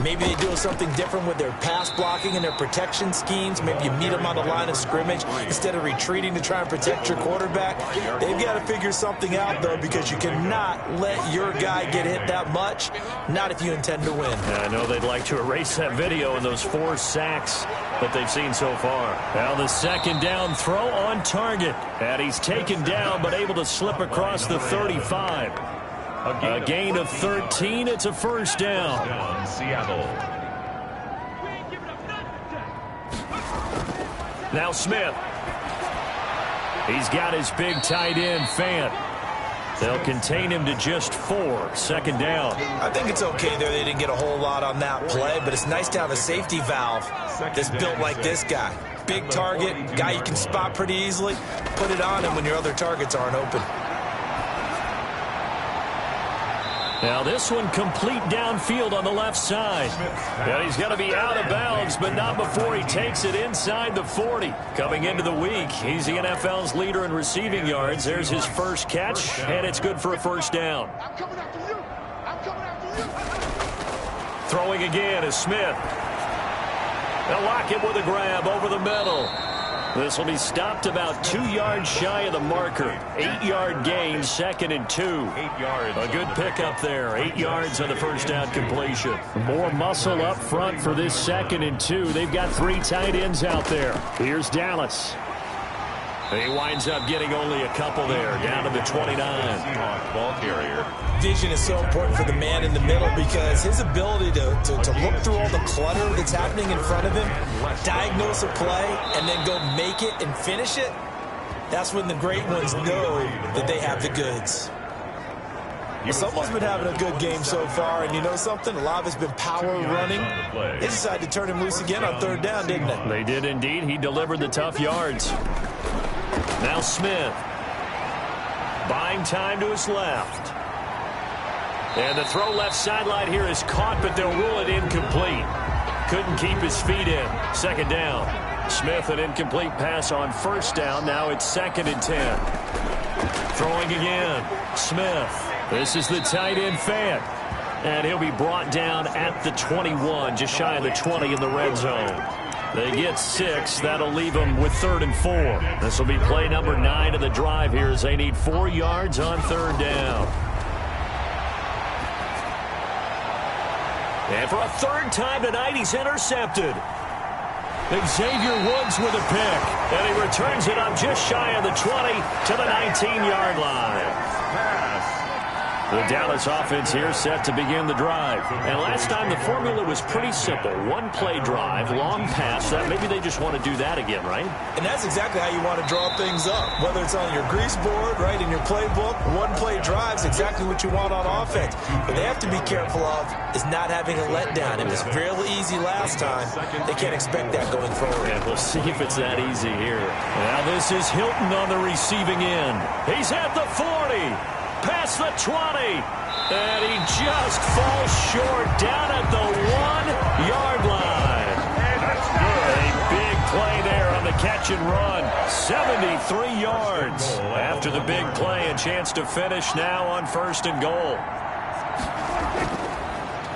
Maybe they do something different with their pass blocking and their protection schemes. Maybe you meet them on the line of scrimmage instead of retreating to try and protect your quarterback. They've got to figure something out, though, because you cannot let your guy get hit that much, not if you intend to win. I know they'd like to erase that video and those 4 sacks that they've seen so far. Now the second down throw on target. And he's taken down but able to slip across the 35. A gain of 13. It's a first down. Seattle. Now Smith. He's got his big tight end, Fant. They'll contain him to just 4. Second down. I think it's okay there. They didn't get a whole lot on that play, but it's nice to have a safety valve that's built like this guy. Big target, guy you can spot pretty easily. Put it on him when your other targets aren't open. Now this one complete downfield on the left side. And he's got to be out of bounds, but not before he takes it inside the 40. Coming into the week, he's the NFL's leader in receiving yards. There's his first catch, and it's good for a first down. Throwing again is Smith. They'll lock it with a grab over the middle. This will be stopped about 2 yards shy of the marker. 8-yard gain, 2nd and 2. 8 yards. A good pickup there. 8 yards on the first down completion. More muscle up front for this 2nd and 2. They've got 3 tight ends out there. Here's Dallas. He winds up getting only a couple there, down to the 29. Seahawks ball carrier. Vision is so important for the man in the middle because his ability to look through all the clutter that's happening in front of him, diagnose a play, and then go make it and finish it, that's when the great ones know that they have the goods. Well, someone's been having a good game so far, and you know something? A lot of it's been power running. They decided to turn him loose again on 3rd down, didn't they? They did indeed. He delivered the tough yards. Now Smith. Buying time to his left. And the throw left sideline here is caught, but they'll rule it incomplete. Couldn't keep his feet in. 2nd down. Smith, an incomplete pass on 1st down. Now it's 2nd and 10. Throwing again. Smith. This is the tight end, Fant. And he'll be brought down at the 21, just shy of the 20 in the red zone. They get 6. That'll leave them with 3rd and 4. This will be play number 9 of the drive here as they need 4 yards on 3rd down. And for a 3rd time tonight, he's intercepted. Xavier Woods with a pick, and he returns it up just shy of the 20 to the 19-yard line. The Dallas offense here set to begin the drive. And last time the formula was pretty simple. One-play drive, long pass. That maybe they just want to do that again, right? And that's exactly how you want to draw things up. Whether it's on your grease board, right, in your playbook, one-play drive is exactly what you want on offense. What they have to be careful of is not having a letdown. It was real easy last time. They can't expect that going forward. And we'll see if it's that easy here. Now this is Hilton on the receiving end. He's at the 40. Past the 20, and he just falls short down at the 1-yard line. A big play there on the catch and run. 73 yards. After the big play, a chance to finish now on 1st and goal.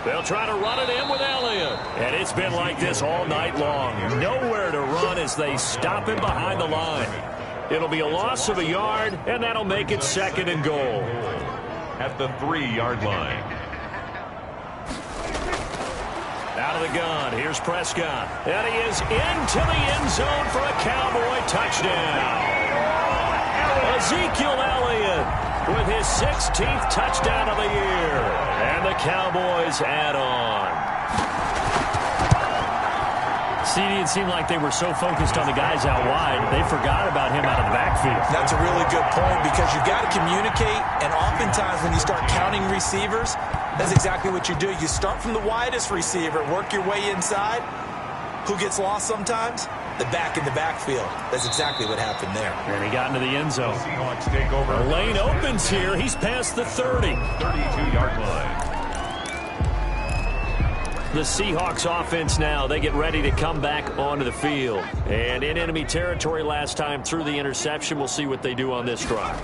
They'll try to run it in with Elliott. And it's been like this all night long. Nowhere to run as they stop him behind the line. It'll be a loss of a yard, and that'll make it 2nd and goal. At the 3-yard line. Out of the gun, here's Prescott. And he is into the end zone for a Cowboy touchdown. Ezekiel Elliott with his 16th touchdown of the year. And the Cowboys add on. It seemed like they were so focused on the guys out wide, they forgot about him out of the backfield. That's a really good point because you've got to communicate, and oftentimes when you start counting receivers, that's exactly what you do. You start from the widest receiver, work your way inside. Who gets lost sometimes? The back in the backfield. That's exactly what happened there. And he got into the end zone. Seahawks take over. The lane opens here. He's past the 30. 32-yard line. The Seahawks offense now, they get ready to come back onto the field. And in enemy territory last time through the interception. We'll see what they do on this drive.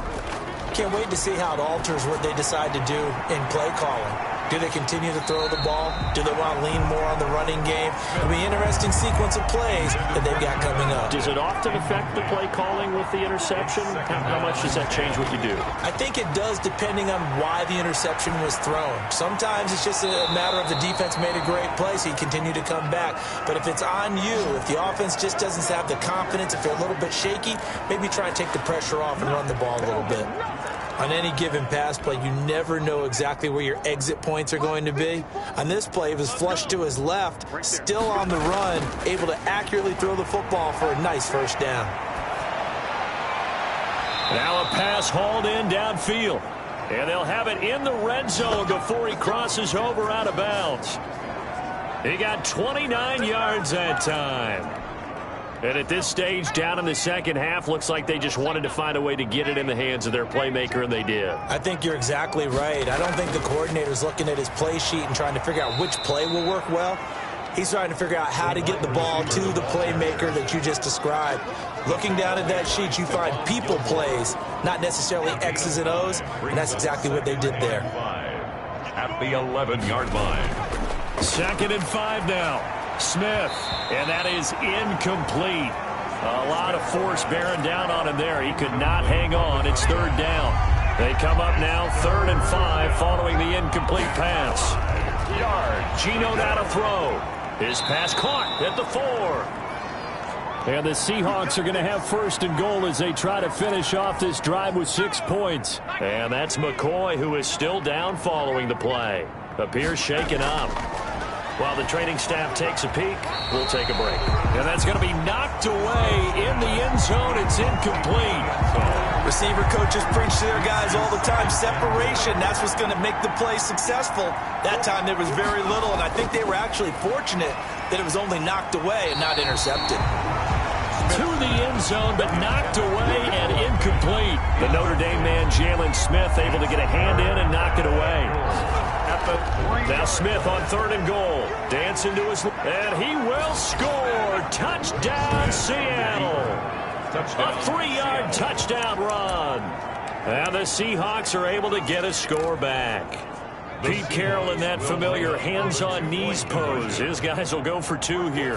Can't wait to see how it alters what they decide to do in play calling. Do they continue to throw the ball? Do they want to lean more on the running game? It'll be an interesting sequence of plays that they've got coming up. Does it often affect the play calling with the interception? How much does that change what you do? I think it does depending on why the interception was thrown. Sometimes it's just a matter of the defense made a great play, so you continue to come back. But if it's on you, if the offense just doesn't have the confidence, if they're a little bit shaky, maybe try and take the pressure off and run the ball a little bit. On any given pass play, you never know exactly where your exit points are going to be. On this play, it was flushed to his left, still on the run, able to accurately throw the football for a nice first down. Now a pass hauled in downfield. And they'll have it in the red zone before he crosses over out of bounds. He got 29 yards that time. And at this stage, down in the second half, looks like they just wanted to find a way to get it in the hands of their playmaker, and they did. I think you're exactly right. I don't think the coordinator's looking at his play sheet and trying to figure out which play will work well. He's trying to figure out how to get the ball to the playmaker that you just described. Looking down at that sheet, you find people plays, not necessarily X's and O's, and that's exactly what they did there. At the 11-yard line. 2nd and 5 now. Smith, and that is incomplete. A lot of force bearing down on him there. He could not hang on. It's 3rd down. They come up now 3rd and 5 following the incomplete pass. Gino now to throw. His pass caught at the 4. And the Seahawks are going to have 1st and goal as they try to finish off this drive with 6 points. And that's McCoy, who is still down following the play. Appears shaken up. While the training staff takes a peek, we'll take a break. And that's going to be knocked away in the end zone. It's incomplete. Receiver coaches preach to their guys all the time. Separation, that's what's going to make the play successful. That time there was very little, and I think they were actually fortunate that it was only knocked away and not intercepted. To the end zone, but knocked away and incomplete. The Notre Dame man, Jalen Smith, able to get a hand in and knock it away. Now Smith on 3rd and goal. Dancing to his... And he will score. Touchdown, Seattle. A 3-yard touchdown run. And the Seahawks are able to get a score back. Pete Carroll in that familiar hands-on-knees pose. His guys will go for 2 here.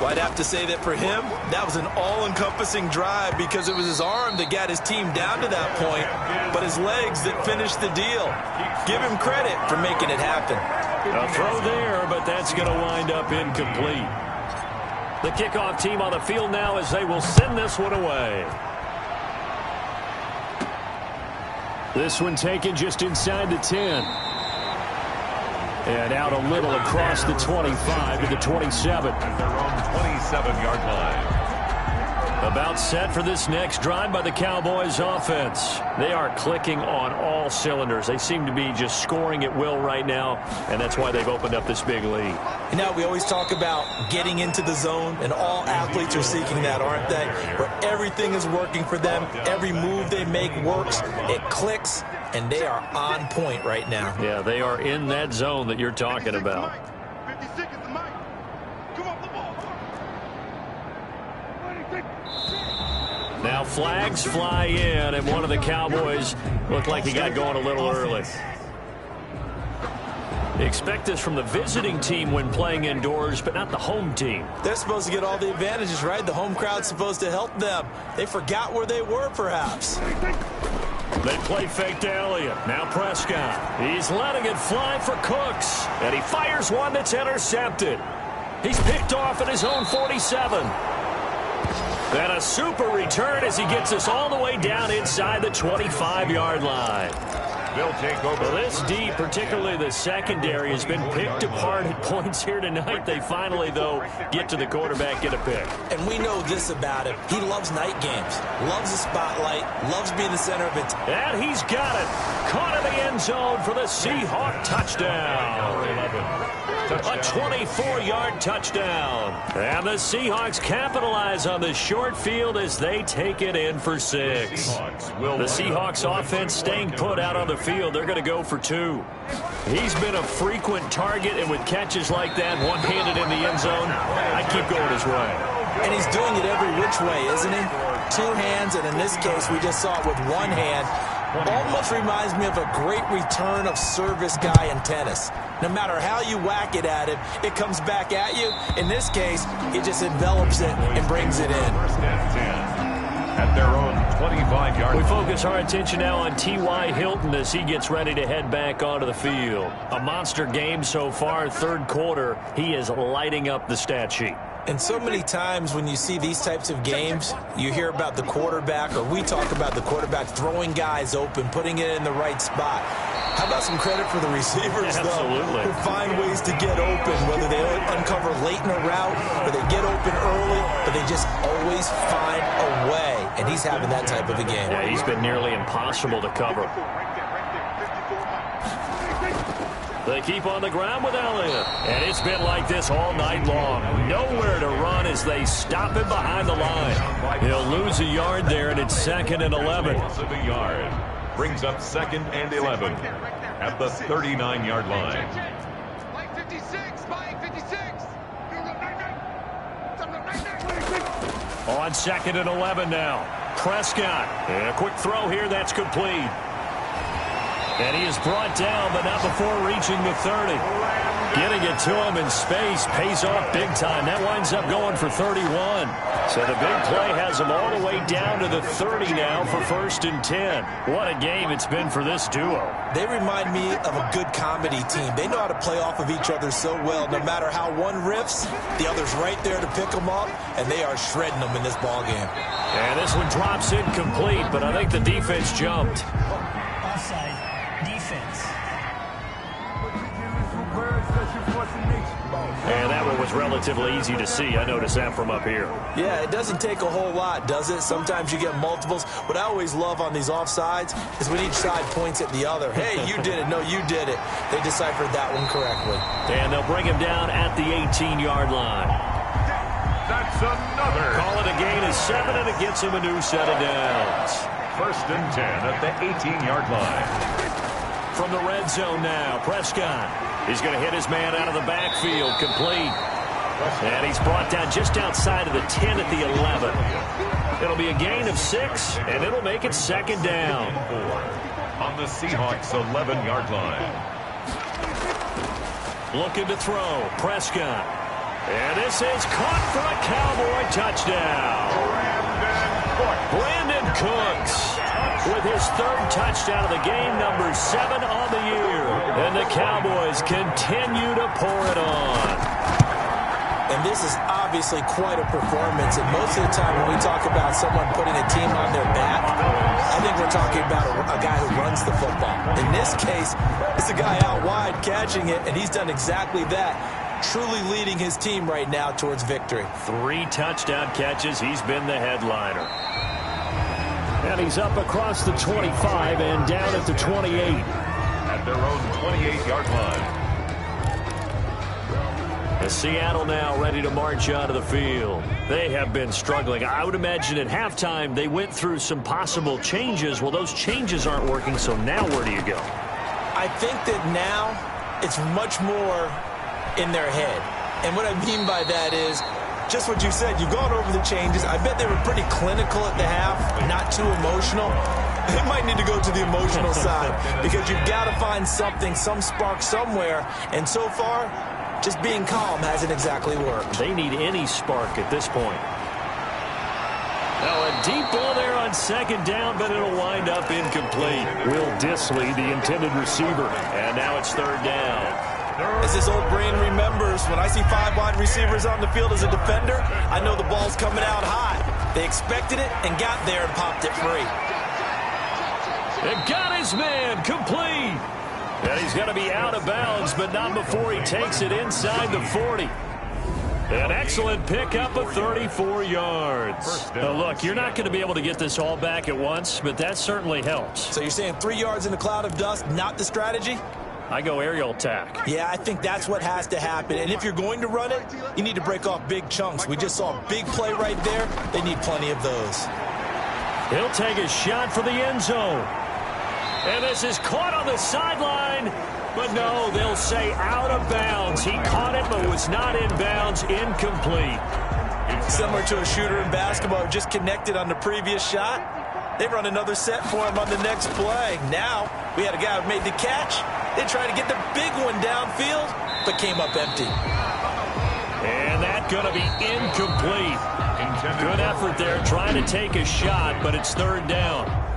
Well, I'd have to say that for him, that was an all-encompassing drive because it was his arm that got his team down to that point, but his legs that finished the deal. Give him credit for making it happen. A throw there, but that's going to wind up incomplete. The kickoff team on the field now as they will send this one away. This one taken just inside the 10. And out a little across the 25 to the 27. At their own 27-yard line. About set for this next drive by the Cowboys offense. They are clicking on all cylinders. They seem to be just scoring at will right now, and that's why they've opened up this big lead. You know, we always talk about getting into the zone, and all athletes are seeking that, aren't they? Where everything is working for them. Every move they make works. It clicks, and they are on point right now. Yeah, they are in that zone that you're talking about. Now flags fly in, and one of the Cowboys looked like he got going a little early. Expect this from the visiting team when playing indoors, but not the home team. They're supposed to get all the advantages, right? The home crowd's supposed to help them. They forgot where they were, perhaps. They play fake to Elliott. Now Prescott. He's letting it fly for Cooks, and he fires one that's intercepted. He's picked off at his own 47. And a super return as he gets us all the way down inside the 25-yard line. They'll take over. Well, this D, particularly the secondary, has been picked apart at points here tonight. They finally, though, get to the quarterback, get a pick. And we know this about him. He loves night games, loves the spotlight, loves being the center of it. And he's got it. Caught in the end zone for the Seahawks touchdown. A 24-yard touchdown. And the Seahawks capitalize on the short field as they take it in for 6. The Seahawks offense staying put out on the field. They're going to go for 2. He's been a frequent target, and with catches like that, one-handed in the end zone, I keep going his way. And he's doing it every which way, isn't he? 2 hands, and in this case, we just saw it with 1 hand. Almost reminds me of a great return of service guy in tennis. No matter how you whack it at him, it comes back at you. In this case, he just envelops it and brings it in. First and 10 at their own 25-yard line. We focus our attention now on T.Y. Hilton as he gets ready to head back onto the field. A monster game so far, third quarter. He is lighting up the stat sheet. And so many times when you see these types of games, you hear about the quarterback, or we talk about the quarterback throwing guys open, putting it in the right spot. How about some credit for the receivers, Absolutely. though, who find ways to get open, whether they uncover late in a route or they get open early, but they just always find a way. And he's having that type of a game. Yeah, he's been nearly impossible to cover. They keep on the ground with Elliott. And it's been like this all night long. Nowhere to run as they stop him behind the line. He'll lose a yard there, and it's 2nd and 11. Loss of a yard. Brings up 2nd and 11 at the 39-yard line. On 2nd and 11 now. Prescott. And a quick throw here. That's complete. And he is brought down, but not before reaching the 30. Getting it to him in space pays off big time. That winds up going for 31. So the big play has him all the way down to the 30 now for 1st and 10. What a game it's been for this duo. They remind me of a good comedy team. They know how to play off of each other so well. No matter how one riffs, the other's right there to pick them up, and they are shredding them in this ball game. And this one drops incomplete, but I think the defense jumped. Offside. Defense. And that one was relatively easy to see. I noticed that from up here. Yeah, it doesn't take a whole lot, does it? Sometimes you get multiples. What I always love on these offsides is when each side points at the other. Hey, you did it. No, you did it. They deciphered that one correctly. And they'll bring him down at the 18-yard line. That's another. Call it a gain of 7, and it gets him a new set of downs. 1st and 10 at the 18-yard line. From the red zone now, Prescott. He's going to hit his man out of the backfield, complete. And he's brought down just outside of the 10 at the 11. It'll be a gain of 6, and it'll make it 2nd down. On the Seahawks 11-yard line. Looking to throw, Prescott. And this is caught for a Cowboy touchdown. Brandon Cooks with his 3rd touchdown of the game, number 7 on the year. And the Cowboys continue to pour it on. And this is obvious obviously quite a performance, and most of the time when we talk about someone putting a team on their back, I think we're talking about a guy who runs the football. In this case, it's a guy out wide catching it, and he's done exactly that, truly leading his team right now towards victory. 3 touchdown catches. He's been the headliner. And he's up across the 25 and down at the 28. At their own 28-yard line. As Seattle now ready to march out of the field. They have been struggling. I would imagine at halftime they went through some possible changes. Well, those changes aren't working, so now where do you go? I think that now it's much more in their head. And what I mean by that is just what you said. You've gone over the changes. I bet they were pretty clinical at the half, not too emotional. They might need to go to the emotional side because you've got to find something, some spark somewhere. And so far, just being calm hasn't exactly worked. They need any spark at this point. Now a deep ball there on second down, but it'll wind up incomplete. Will Dissly, the intended receiver. And now it's third down. As this old brain remembers, when I see 5 wide receivers on the field as a defender, I know the ball's coming out high. They expected it and got there and popped it free. It got his man complete. And he's going to be out of bounds, but not before he takes it inside the 40. An excellent pickup of 34 yards. Now, look, you're not going to be able to get this all back at once, but that certainly helps. So you're saying 3 yards in a cloud of dust, not the strategy? I go aerial attack. Yeah, I think that's what has to happen. And if you're going to run it, you need to break off big chunks. We just saw a big play right there. They need plenty of those. He'll take a shot for the end zone. And this is caught on the sideline. But no, they'll say out of bounds. He caught it, but was not in bounds. Incomplete. Similar to a shooter in basketball who just connected on the previous shot. They run another set for him on the next play. Now, we had a guy who made the catch. They tried to get the big one downfield, but came up empty. And that's going to be incomplete. Good effort there trying to take a shot, but it's third down.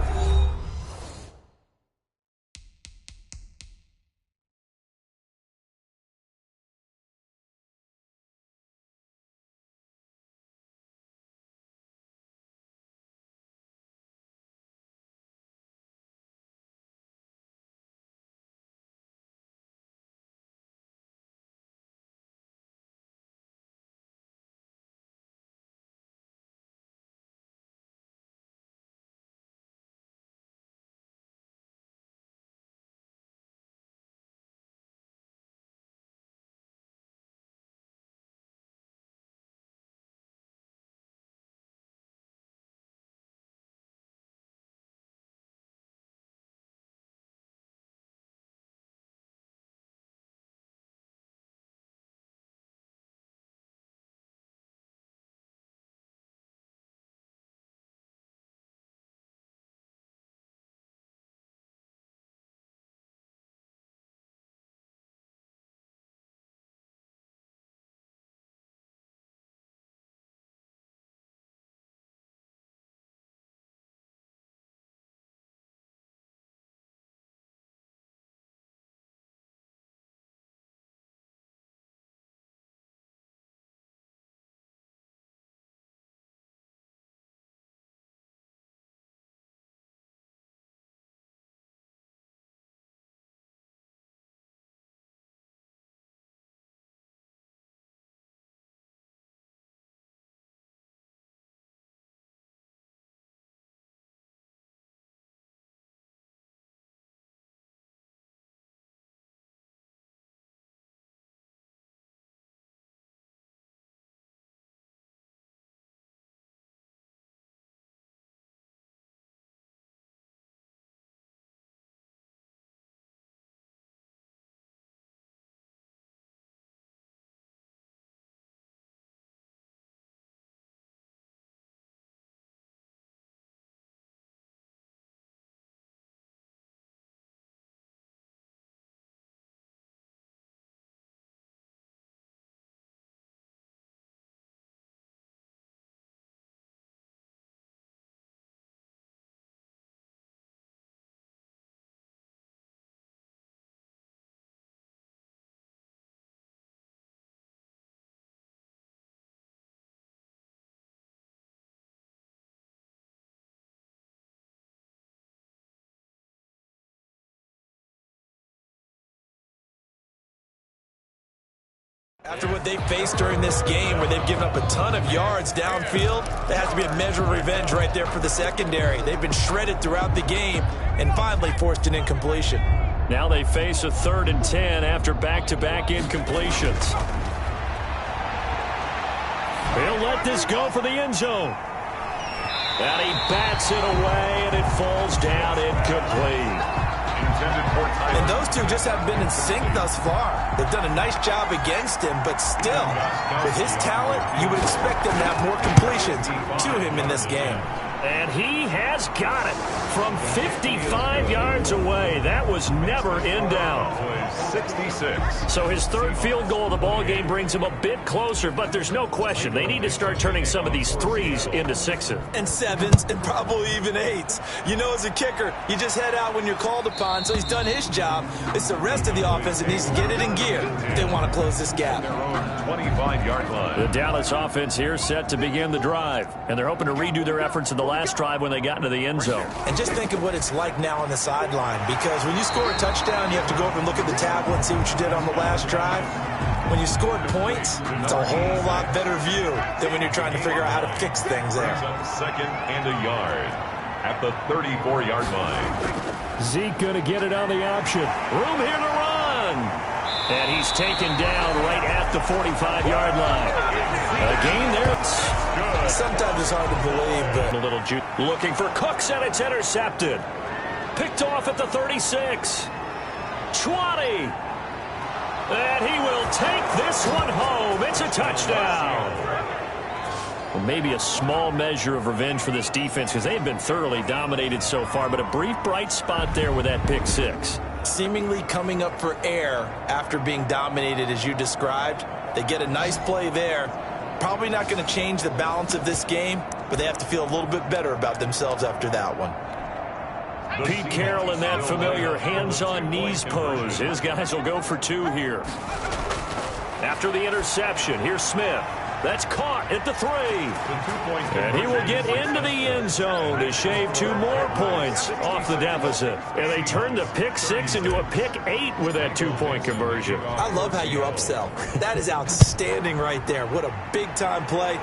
After what they faced during this game where they've given up a ton of yards downfield, there has to be a measure of revenge right there for the secondary. They've been shredded throughout the game and finally forced an incompletion. Now they face a 3rd and 10 after back-to-back incompletions. He'll let this go for the end zone. And he bats it away, and it falls down incomplete. And those two just haven't been in sync thus far. They've done a nice job against him, but still, with his talent, you would expect them to have more completions to him in this game. And he has got it from 55 yards away. That was never in doubt. 66. So his 3rd field goal of the ball game brings him a bit closer, but there's no question they need to start turning some of these 3s into 6s. And 7s and probably even 8s. You know, as a kicker, you just head out when you're called upon, so he's done his job. It's the rest of the offense that needs to get it in gear if they want to close this gap. Their own 25-yard line. The Dallas offense here set to begin the drive, and they're hoping to redo their efforts in the last drive when they got into the end zone. And just think of what it's like now on the sideline, because when you score a touchdown, you have to go over and look at the tablet and see what you did on the last drive. When you scored points, it's a whole lot better view than when you're trying to figure out how to fix things there. 2nd and a yard at the 34-yard line. Zeke going to get it on the option. Room here to run. And he's taken down right at the 45-yard line. A gain there. Sometimes it's hard to believe, but a little juice. Looking for Cooks, and it's intercepted. Picked off at the 36. 20. And he will take this one home. It's a touchdown. Well, maybe a small measure of revenge for this defense because they've been thoroughly dominated so far, but a brief bright spot there with that pick 6. Seemingly coming up for air after being dominated as you described. They get a nice play there. Probably not going to change the balance of this game, but they have to feel a little bit better about themselves after that one. Pete Carroll in that familiar hands-on-knees pose. His guys will go for 2 here. After the interception, here's Smith. That's caught at the 3. And he will get into the end zone to shave 2 more points off the deficit. And they turn the pick 6 into a pick 8 with that 2-point conversion. I love how you upsell. That is outstanding right there. What a big-time play.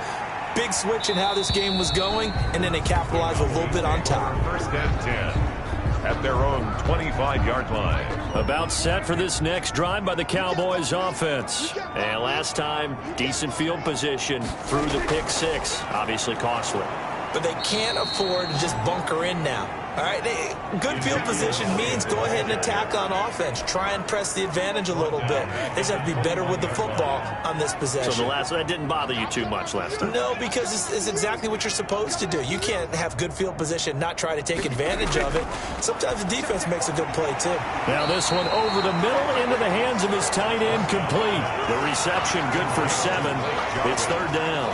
Big switch in how this game was going, and then they capitalize a little bit on top. 1st and 10 at their own 25-yard line. About set for this next drive by the Cowboys offense. And last time, decent field position through the pick 6. Obviously costly. But they can't afford to just bunker in now. All right, good field position means go ahead and attack on offense. Try and press the advantage a little bit. They just have to be better with the football on this possession. So that didn't bother you too much last time? No, because it's exactly what you're supposed to do. You can't have good field position, not try to take advantage of it. Sometimes the defense makes a good play, too. Now this one over the middle into the hands of his tight end, complete. The reception good for 7. It's 3rd down.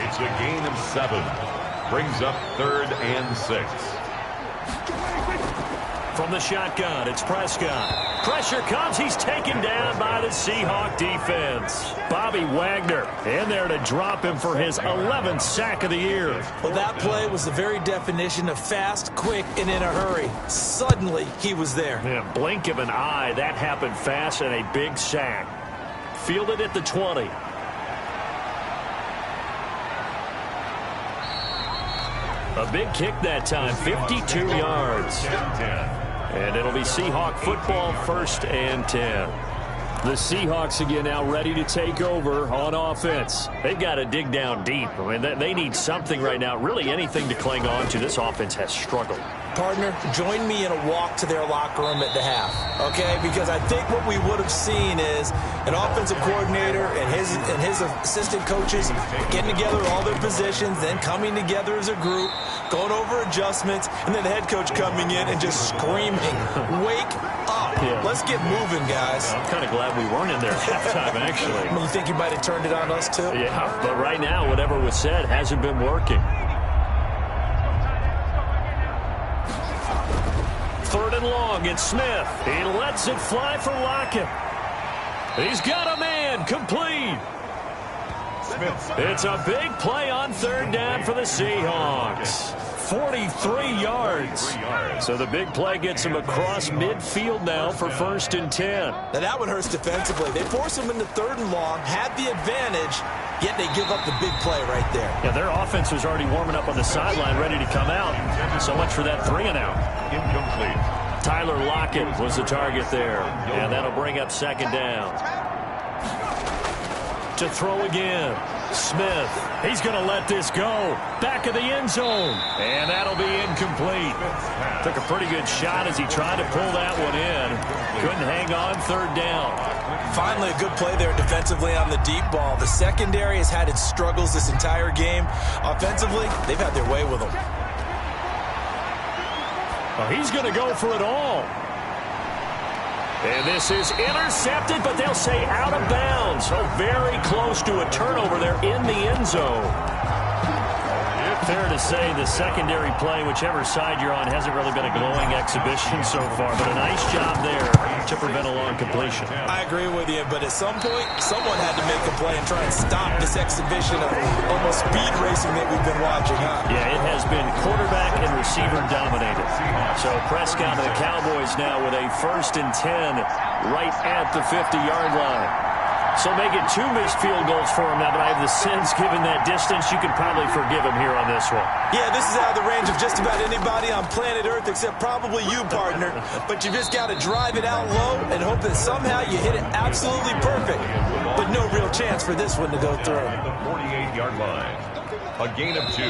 It's a gain of 7. Brings up 3rd and 6. From the shotgun, it's Prescott. Pressure comes. He's taken down by the Seahawk defense. Bobby Wagner in there to drop him for his 11th sack of the year. Well, that play was the very definition of fast, quick, and in a hurry. Suddenly, he was there. Yeah, blink of an eye. That happened fast and a big sack. Fielded at the 20. A big kick that time, 52 yards. And it'll be Seahawk football, 1st and 10. The Seahawks again now ready to take over on offense. They've got to dig down deep. I mean, they need something right now, really anything to cling on to. This offense has struggled. Partner, join me in a walk to their locker room at the half, okay? Because I think what we would have seen is an offensive coordinator and his assistant coaches getting together all their positions, then coming together as a group, going over adjustments, and then the head coach coming in and just screaming, wake up. Yeah. Let's get moving, guys. I'm kind of glad we weren't in there at halftime, actually. You think you might have turned it on us, too? Yeah, but right now, whatever was said hasn't been working. 3rd and long, it's Smith. He lets it fly for Lockett. He's got a man, complete. It's a big play on 3rd down for the Seahawks. 43 yards. So the big play gets him across midfield now for 1st and 10. Now that one hurts defensively. They force him into 3rd and long, had the advantage, yet they give up the big play right there. Yeah, their offense was already warming up on the sideline, ready to come out. So much for that 3 and out. Incomplete. Tyler Lockett was the target there, and that'll bring up 2nd down. To throw again, Smith. He's going to let this go. Back of the end zone, and that'll be incomplete. Took a pretty good shot as he tried to pull that one in. Couldn't hang on 3rd down. Finally, a good play there defensively on the deep ball. The secondary has had its struggles this entire game. Offensively, they've had their way with them. Well, he's going to go for it all. And this is intercepted, but they'll say out of bounds. So very close to a turnover there in the end zone. Fair to say the secondary play, whichever side you're on, hasn't really been a glowing exhibition so far, but a nice job there to prevent a long completion. I agree with you, but at some point, someone had to make a play and try and stop this exhibition of almost speed racing that we've been watching, huh? Yeah, it has been quarterback and receiver dominated. So Prescott and the Cowboys now with a 1st and 10 right at the 50-yard line. So make it 2 missed field goals for him now, but I have the sense, given that distance, you could probably forgive him here on this one. Yeah, this is out of the range of just about anybody on planet Earth except probably you, partner. But you just got to drive it out low and hope that somehow you hit it absolutely perfect. But no real chance for this one to go through. The 48-yard line. A gain of 2.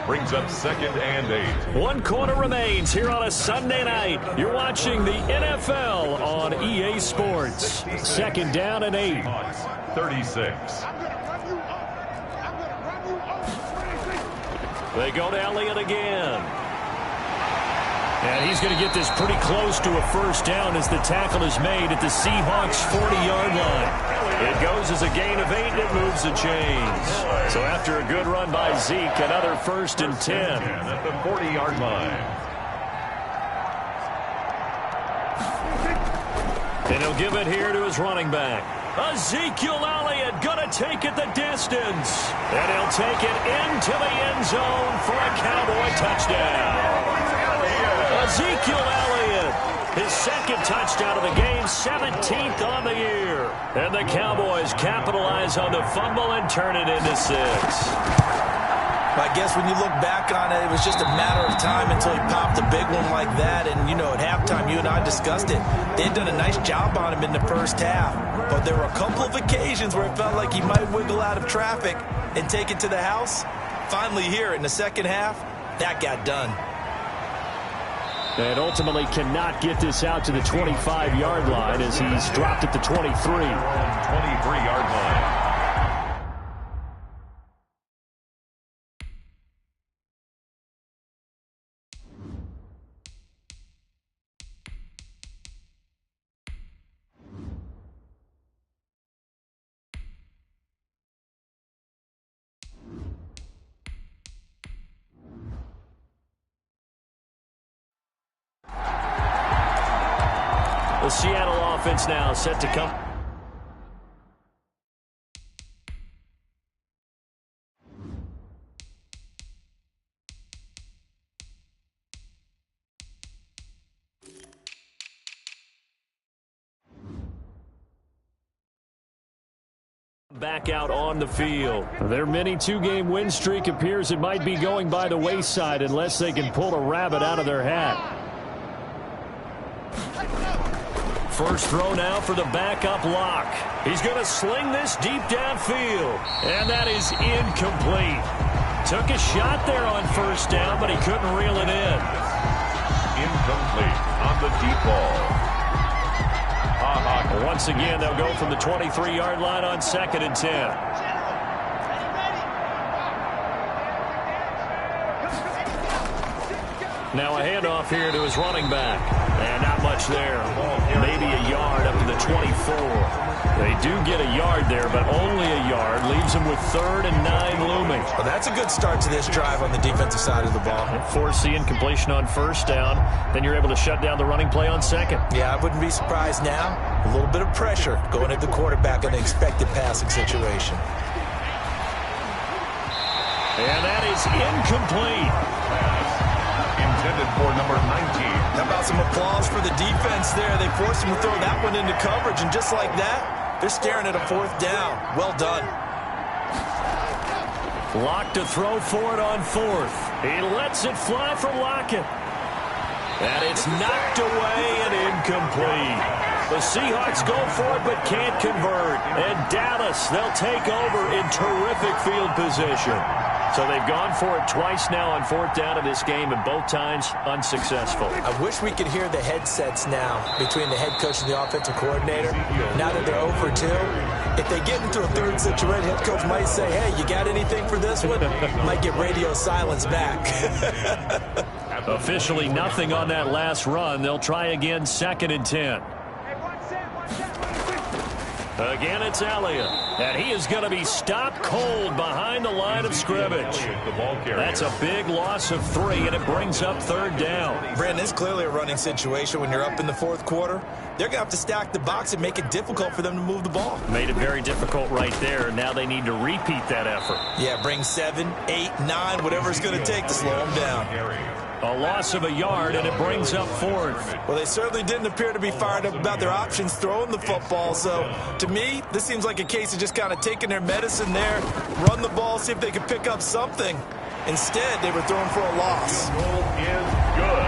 Brings up 2nd and 8. 1 quarter remains here on a Sunday night. You're watching the NFL on EA Sports. 2nd down and 8. 36. They go to Elliott again. And he's going to get this pretty close to a 1st down as the tackle is made at the Seahawks 40-yard line. It goes as a gain of 8, and it moves the chains. So after a good run by Zeke, another 1st and 10. At the 40-yard line. And he'll give it here to his running back. Ezekiel Elliott going to take it the distance. And he'll take it into the end zone for a Cowboy touchdown. Ezekiel Elliott, his 2nd touchdown of the game, 17th on the year. And the Cowboys capitalize on the fumble and turn it into 6. I guess when you look back on it, it was just a matter of time until he popped a big one like that. And, you know, at halftime, you and I discussed it. They had done a nice job on him in the 1st half. But there were a couple of occasions where it felt like he might wiggle out of traffic and take it to the house. Finally here in the 2nd half, that got done. And ultimately cannot get this out to the 25-yard line as he's dropped at the 23. 23-yard line. The Seattle offense now set to come. Back out on the field. Their mini 2-game win streak appears it might be going by the wayside unless they can pull a rabbit out of their hat. First throw now for the backup lock. He's going to sling this deep downfield. And that is incomplete. Took a shot there on 1st down, but he couldn't reel it in. Incomplete on the deep ball. Once again, they'll go from the 23-yard line on 2nd and 10. Now a handoff here to his running back. And not much there. Maybe a yard up to the 24. They do get a yard there, but only a yard. Leaves them with 3rd and 9 looming. Well, that's a good start to this drive on the defensive side of the ball. Force the incompletion on 1st down. Then you're able to shut down the running play on 2nd. Yeah, I wouldn't be surprised now. A little bit of pressure going at the quarterback in an expected passing situation. And that is incomplete. intended for number 19. How about some applause for the defense there? They forced him to throw that one into coverage, and just like that, they're staring at a 4th down. Well done. Lock to throw for it on 4th. He lets it fly from Lockett. And it's knocked away and incomplete. The Seahawks go for it but can't convert. And Dallas, they'll take over in terrific field position. So they've gone for it twice now on 4th down in this game, and both times unsuccessful. I wish we could hear the headsets now between the head coach and the offensive coordinator. Now that they're 0 for 2, if they get into a 3rd situation, head coach might say, hey, you got anything for this one? Might get radio silence back. Officially nothing on that last run. They'll try again, 2nd and 10. Again, it's Elliott, and he is going to be stopped cold behind the line of scrimmage. That's a big loss of 3, and it brings up 3rd down. Brandon, it's clearly a running situation when you're up in the 4th quarter. They're going to have to stack the box and make it difficult for them to move the ball. Made it very difficult right there. Now they need to repeat that effort. Yeah, bring 7, 8, 9, whatever it's going to take to slow them down. A loss of a yard, and it brings up 4th. Well, they certainly didn't appear to be fired up about their options throwing the football. So, to me, this seems like a case of just kind of taking their medicine there, run the ball, see if they could pick up something. Instead, they were thrown for a loss. Goal is good.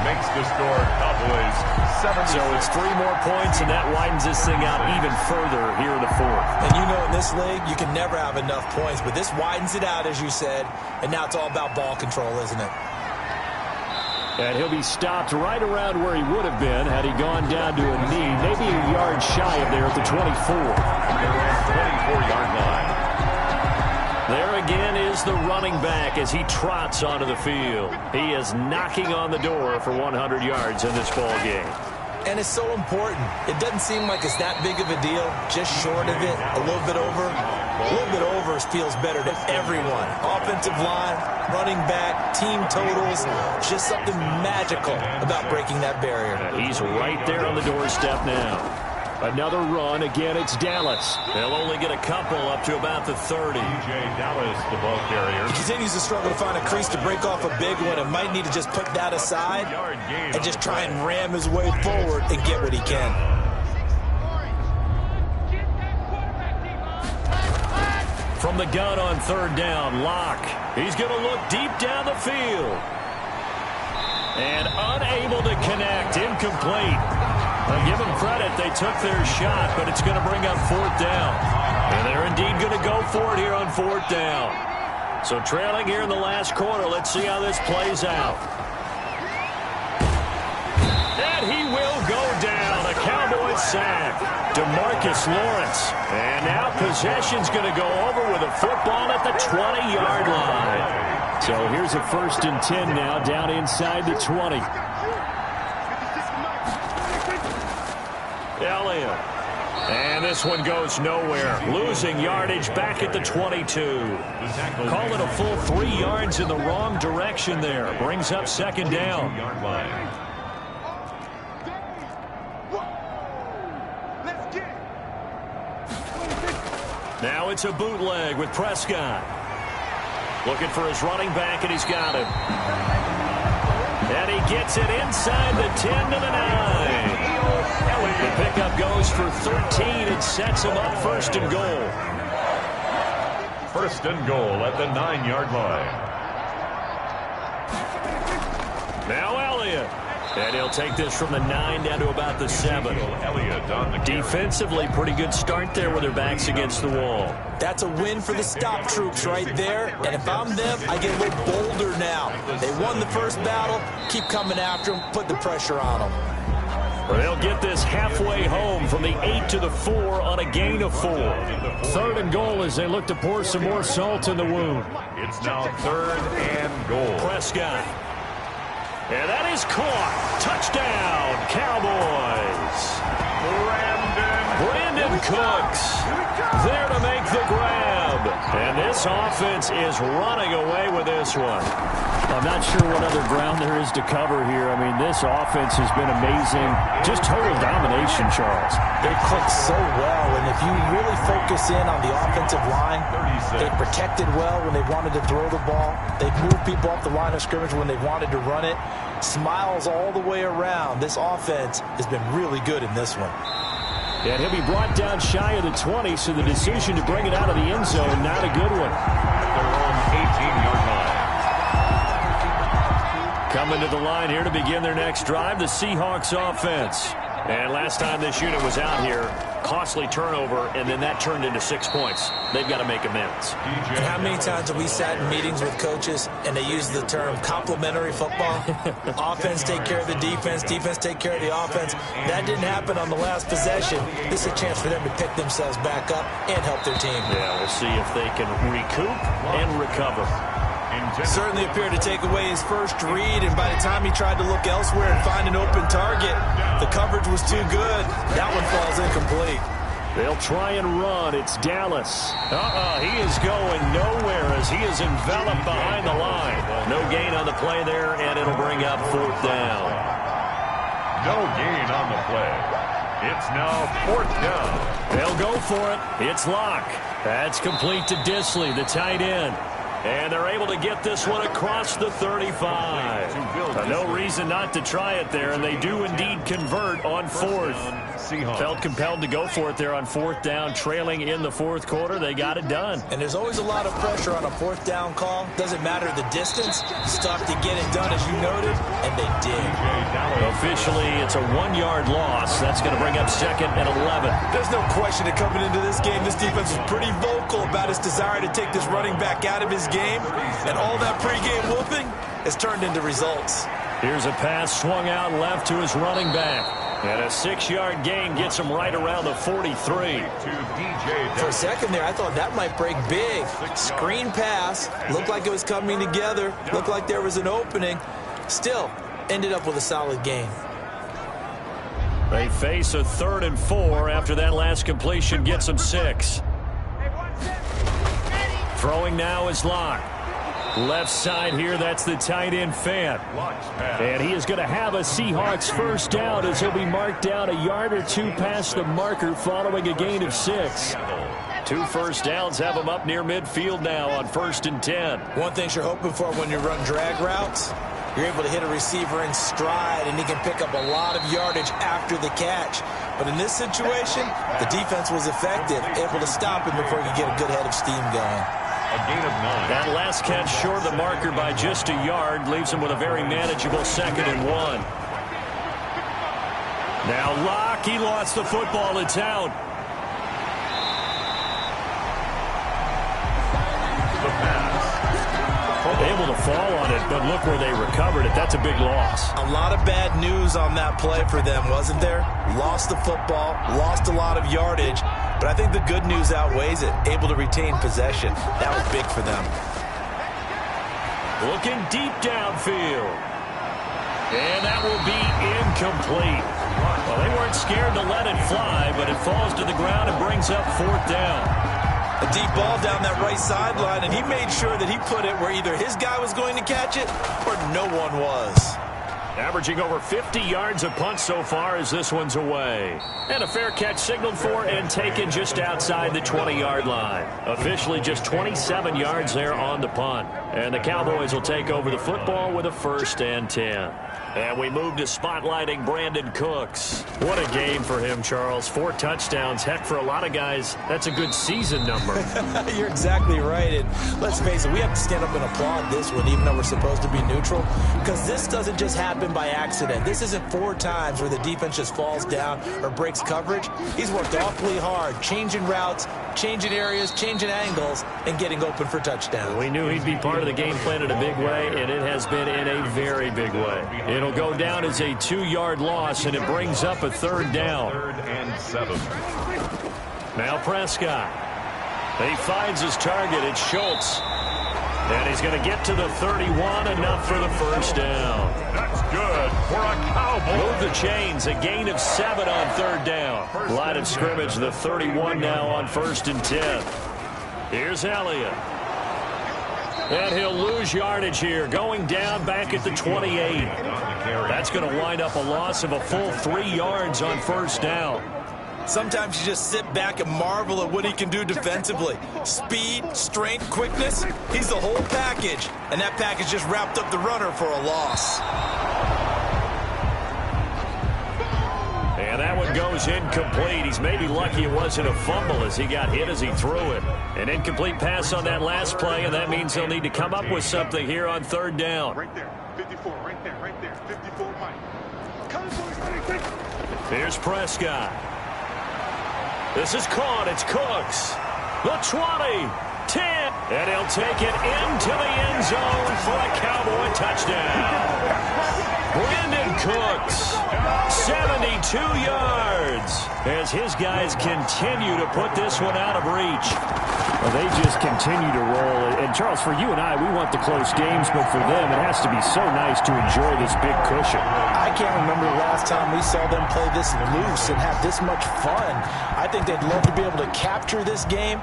Makes the score Cowboys 7. So it's 3 more points, and that widens this thing out even further here in the 4th. And you know in this league, you can never have enough points, but this widens it out, as you said, and now it's all about ball control, isn't it? And he'll be stopped right around where he would have been had he gone down to a knee, maybe a yard shy of there at the 24. 24-yard line. There again is the running back as he trots onto the field. He is knocking on the door for 100 yards in this ball game. And it's so important. It doesn't seem like it's that big of a deal, just short of it, a little bit over. A little bit over feels better to everyone. Offensive line, running back, team totals, just something magical about breaking that barrier. And he's right there on the doorstep now. Another run. Again, it's Dallas. They'll only get a couple up to about the 30. Dallas, the ball carrier. He continues to struggle to find a crease to break off a big one and might need to just put that aside and just try and ram his way forward and get what he can. From the gun on 3rd down, Locke. He's going to look deep down the field. And unable to connect. Incomplete. I'll give them credit. They took their shot, but it's going to bring up 4th down. And they're indeed going to go for it here on 4th down. So trailing here in the last quarter. Let's see how this plays out. And he will go down. A Cowboys sack. DeMarcus Lawrence. And now possession's going to go over with a football at the 20-yard line. So here's a 1st and 10 now down inside the 20. Elliott. And this one goes nowhere. Losing yardage back at the 22. Call it a full 3 yards in the wrong direction there. Brings up 2nd down. Now it's a bootleg with Prescott. Looking for his running back, and he's got him. And he gets it inside the 10 to the 9. The pickup goes for 13 and sets him up 1st and goal. 1st and goal at the 9-yard line. Now Elliott. And he'll take this from the 9 down to about the 7. Elliott on the carry. Defensively, pretty good start there with their backs against the wall. That's a win for the stop troops right there. And if I'm them, I get a little bolder now. They won the first battle. Keep coming after them. Put the pressure on them. Well, they'll get this halfway home from the 8 to the 4 on a gain of 4. 3rd and goal as they look to pour some more salt in the wound. It's now 3rd and goal. Prescott. And that is caught. Touchdown, Cowboys. Brandon Cooks there to make the grab. And this This offense is running away with this one. I'm not sure what other ground there is to cover here. I mean, this offense has been amazing. Just total domination, Charles. They click so well, and if you really focus in on the offensive line, they protected well when they wanted to throw the ball. They moved people off the line of scrimmage when they wanted to run it. Smiles all the way around. This offense has been really good in this one. And he'll be brought down shy of the 20, so the decision to bring it out of the end zone, not a good one. They're on 18-yard line. Coming to the line here to begin their next drive, the Seahawks offense. And last time this unit was out here, costly turnover, and then that turned into 6 points. They've got to make amends. And how many times have we sat in meetings with coaches and they use the term complementary football? Offense take care of the defense, defense take care of the offense. That didn't happen on the last possession. This is a chance for them to pick themselves back up and help their team. Yeah, we'll see if they can recoup and recover. Certainly appeared to take away his first read, and by the time he tried to look elsewhere and find an open target, the coverage was too good. That one falls incomplete. They'll try and run. It's Dallas. He is going nowhere as he is enveloped behind the line. No gain on the play there, and it'll bring up 4th down. No gain on the play. It's now 4th down. They'll go for it. It's Locke. That's complete to Disley, the tight end. And they're able to get this one across the 35. No reason not to try it there, and they do indeed convert on 4th. Felt compelled to go for it there on 4th down, trailing in the 4th quarter. They got it done. And there's always a lot of pressure on a 4th down call. Doesn't matter the distance. Stuff to get it done, as you noted, and they did. Officially, it's a 1-yard loss. That's going to bring up 2nd and 11. There's no question that coming into this game, this defense was pretty vocal about its desire to take this running back out of his game. And all that pregame whooping has turned into results. Here's a pass swung out left to his running back. And a 6-yard gain gets him right around the 43. For a second there, I thought that might break big. Screen pass. Looked like it was coming together. Looked like there was an opening. Still, ended up with a solid gain. They face a 3rd and 4 after that last completion gets them 6. Throwing now is Locke. Left side here, that's the tight end Fant. And he is going to have a Seahawks 1st down as he'll be marked down a yard or 2 past the marker following a gain of 6. 2 1st downs have him up near midfield now on 1st and 10. One thing you're hoping for when you run drag routes, you're able to hit a receiver in stride and he can pick up a lot of yardage after the catch. But in this situation, the defense was effective, able to stop him before he could get a good head of steam going. A gain of 9. That last catch short of the marker by just a yard leaves him with a very manageable 2nd and 1. Now Locke, he lost the football. It's out. The pass. Able to fall on it, but look where they recovered it. That's a big loss. A lot of bad news on that play for them, wasn't there? Lost the football, lost a lot of yardage. But I think the good news outweighs it. Able to retain possession. That was big for them. Looking deep downfield. And that will be incomplete. Well, they weren't scared to let it fly, but it falls to the ground and brings up 4th down. A deep ball down that right sideline, and he made sure that he put it where either his guy was going to catch it or no one was. Averaging over 50 yards a punt so far as this one's away. And a fair catch signaled for and taken just outside the 20-yard line. Officially just 27 yards there on the punt. And the Cowboys will take over the football with a 1st and 10. And we move to spotlighting Brandon Cooks. What a game for him, Charles. 4 touchdowns. Heck, for a lot of guys, that's a good season number. You're exactly right. And let's face it, we have to stand up and applaud this one, even though we're supposed to be neutral. Because this doesn't just happen by accident. This isn't 4 times where the defense just falls down or breaks coverage. He's worked awfully hard, changing routes, changing areas, changing angles, and getting open for touchdowns. We knew he'd be part of the game plan in a big way, and it has been in a very big way. It'll go down as a 2-yard loss, and it brings up a 3rd down. 3rd and 7. Now Prescott. He finds his target. It's Schultz. And he's going to get to the 31, enough for the 1st down. That's good for a Cowboy. Move the chains, a gain of 7 on 3rd down. Line of scrimmage, the 31 now on 1st and 10. Here's Elliott. And he'll lose yardage here, going down back at the 28. That's going to wind up a loss of a full 3 yards on first down. Sometimes you just sit back and marvel at what he can do defensively. Speed, strength, quickness, he's the whole package. And that package just wrapped up the runner for a loss. And that one goes incomplete. He's maybe lucky it wasn't a fumble as he got hit as he threw it. An incomplete pass on that last play, and that means they'll need to come up with something here on third down. Right there, 54, right there, 54, Mike. Here's Prescott. This is caught. It's Cooks. The 20, 10, and he'll take it into the end zone for a Cowboy touchdown. Brandon Cooks, 72 yards, as his guys continue to put this one out of reach. Well, they just continue to roll. And, Charles, for you and I, we want the close games, but for them, it has to be so nice to enjoy this big cushion. I can't remember the last time we saw them play this loose and have this much fun. I think they'd love to be able to capture this game,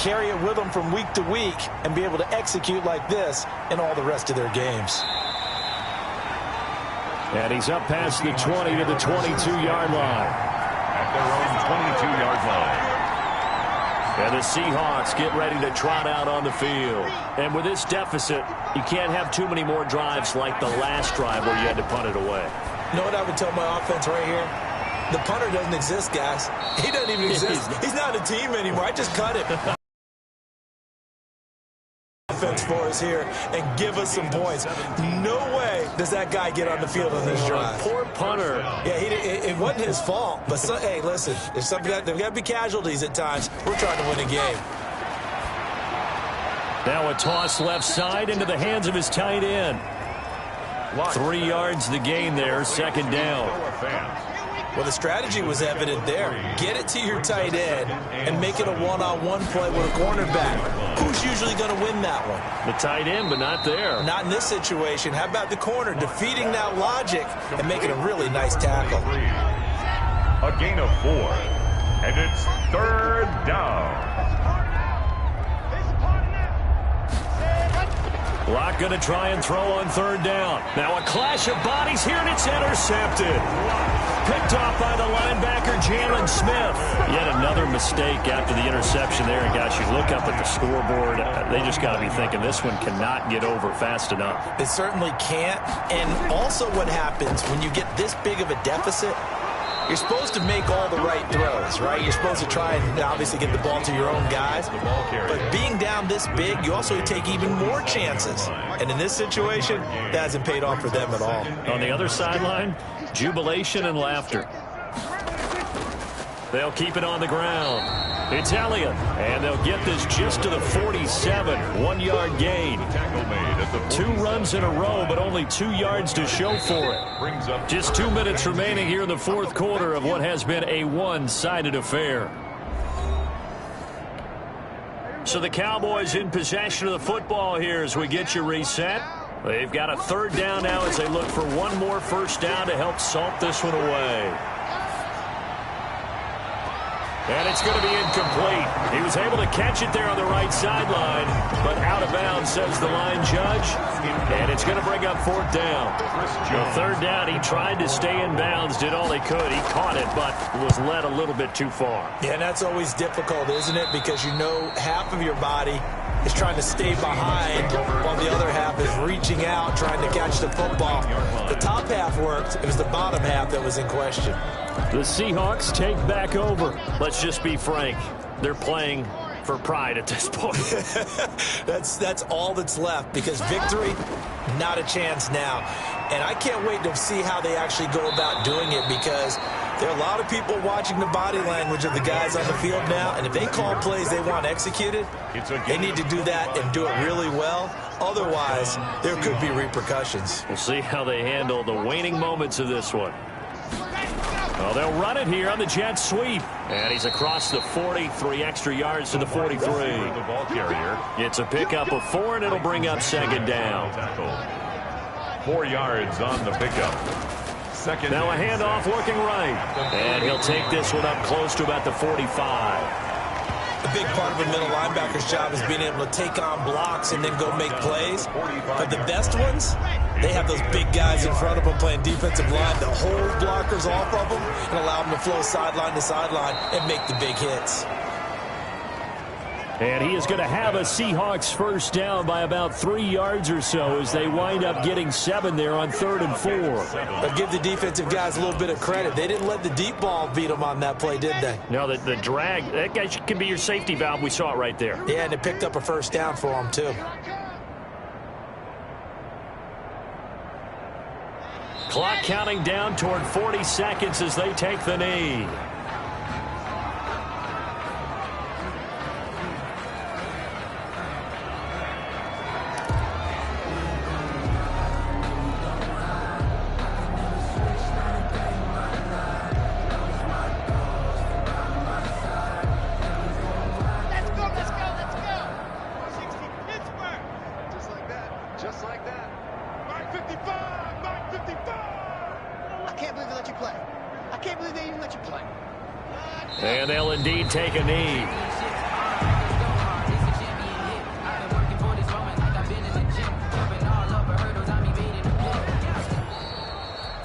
carry it with them from week to week, and be able to execute like this in all the rest of their games. And he's up past the 20 to the 22-yard line. At their own 22-yard line. And the Seahawks get ready to trot out on the field. And with this deficit, you can't have too many more drives like the last drive where you had to punt it away. You know what I would tell my offense right here? The punter doesn't exist, guys. He doesn't even exist. He's not a team anymore. I just cut it. Offense for us here and give us some points. No way does that guy get on the field on this drive. Poor punter. Yeah, it wasn't his fault. But, hey, listen, there's got to be casualties at times. We're trying to win a game. Now a toss left side into the hands of his tight end. 3 yards the gain there, second down. Well, the strategy was evident there. Get it to your tight end and make it a one-on-one play with a cornerback. Who's usually going to win that one? The tight end, but not there. Not in this situation. How about the corner defeating that logic and making a really nice tackle? A gain of 4. And it's third down. Locke going to try and throw on third down. Now a clash of bodies here, and it's intercepted. Picked off by the linebacker, Jalen Smith. Yet another mistake after the interception there. And, gosh, you look up at the scoreboard, they just got to be thinking this one cannot get over fast enough. It certainly can't. And also what happens when you get this big of a deficit, you're supposed to make all the right throws, right? You're supposed to try and obviously get the ball to your own guys. But being down this big, you also take even more chances. And in this situation, that hasn't paid off for them at all. On the other sideline, jubilation and laughter. They'll keep it on the ground. It's Elliott, and they'll get this just to the 47, 1-yard gain. 2 runs in a row, but only 2 yards to show for it. Just 2 minutes remaining here in the fourth quarter of what has been a one-sided affair. So the Cowboys in possession of the football here as we get you reset. They've got a third down now as they look for one more first down to help salt this one away. And it's going to be incomplete. He was able to catch it there on the right sideline, but out of bounds, says the line judge. And it's going to bring up fourth down. The third down, he tried to stay in bounds, did all he could. He caught it, but was led a little bit too far. Yeah, and that's always difficult, isn't it? Because you know half of your body is trying to stay behind while the other half is reaching out, trying to catch the football. The top half worked. It was the bottom half that was in question. The Seahawks take back over. Let's just be frank. They're playing for pride at this point. That's all that's left, because victory, not a chance now. And I can't wait to see how they actually go about doing it, because there are a lot of people watching the body language of the guys on the field now, and if they call plays they want executed, they need to do that and do it really well. Otherwise, there could be repercussions. We'll see how they handle the waning moments of this one. Well, they'll run it here on the jet sweep. And he's across the 40, 3 extra yards to the 43. The ball carrier. It's a pickup of 4, and it'll bring up second down. 4 yards on the pickup. Second. Now a handoff looking right. And he'll take this one up close to about the 45. A big part of a middle linebacker's job is being able to take on blocks and then go make plays. But the best ones, they have those big guys in front of them playing defensive line that hold blockers off of them and allow them to flow sideline to sideline and make the big hits. And he is going to have a Seahawks first down by about 3 yards or so as they wind up getting 7 there on 3rd and 4. But give the defensive guys a little bit of credit. They didn't let the deep ball beat them on that play, did they? No, the drag, that guy can be your safety valve. We saw it right there. Yeah, and it picked up a first down for them, too. Clock counting down toward 40 seconds as they take the knee. Just like that. Mike 55! Mike 55! I can't believe they let you play. I can't believe they even let you play. And they'll indeed take a knee.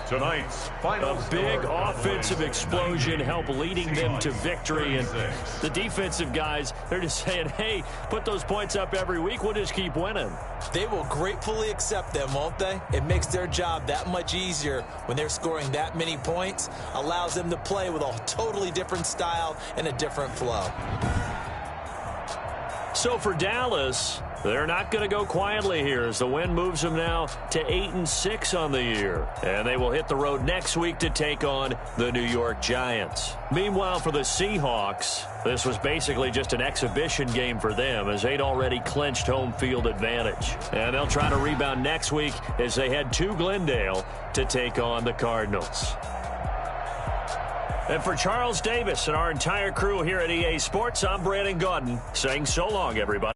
Tonight's final A big offensive explosion helped leading them to victory. And the defensive guys, they're just saying, hey, put those points up every week. We'll just keep winning. They will gratefully accept them, won't they? It makes their job that much easier when they're scoring that many points. Allows them to play with a totally different style and a different flow. So for Dallas, they're not going to go quietly here as the win moves them now to 8-6 on the year. And they will hit the road next week to take on the New York Giants. Meanwhile, for the Seahawks, this was basically just an exhibition game for them as they'd already clinched home field advantage. And they'll try to rebound next week as they head to Glendale to take on the Cardinals. And for Charles Davis and our entire crew here at EA Sports, I'm Brandon Gaudin saying so long, everybody.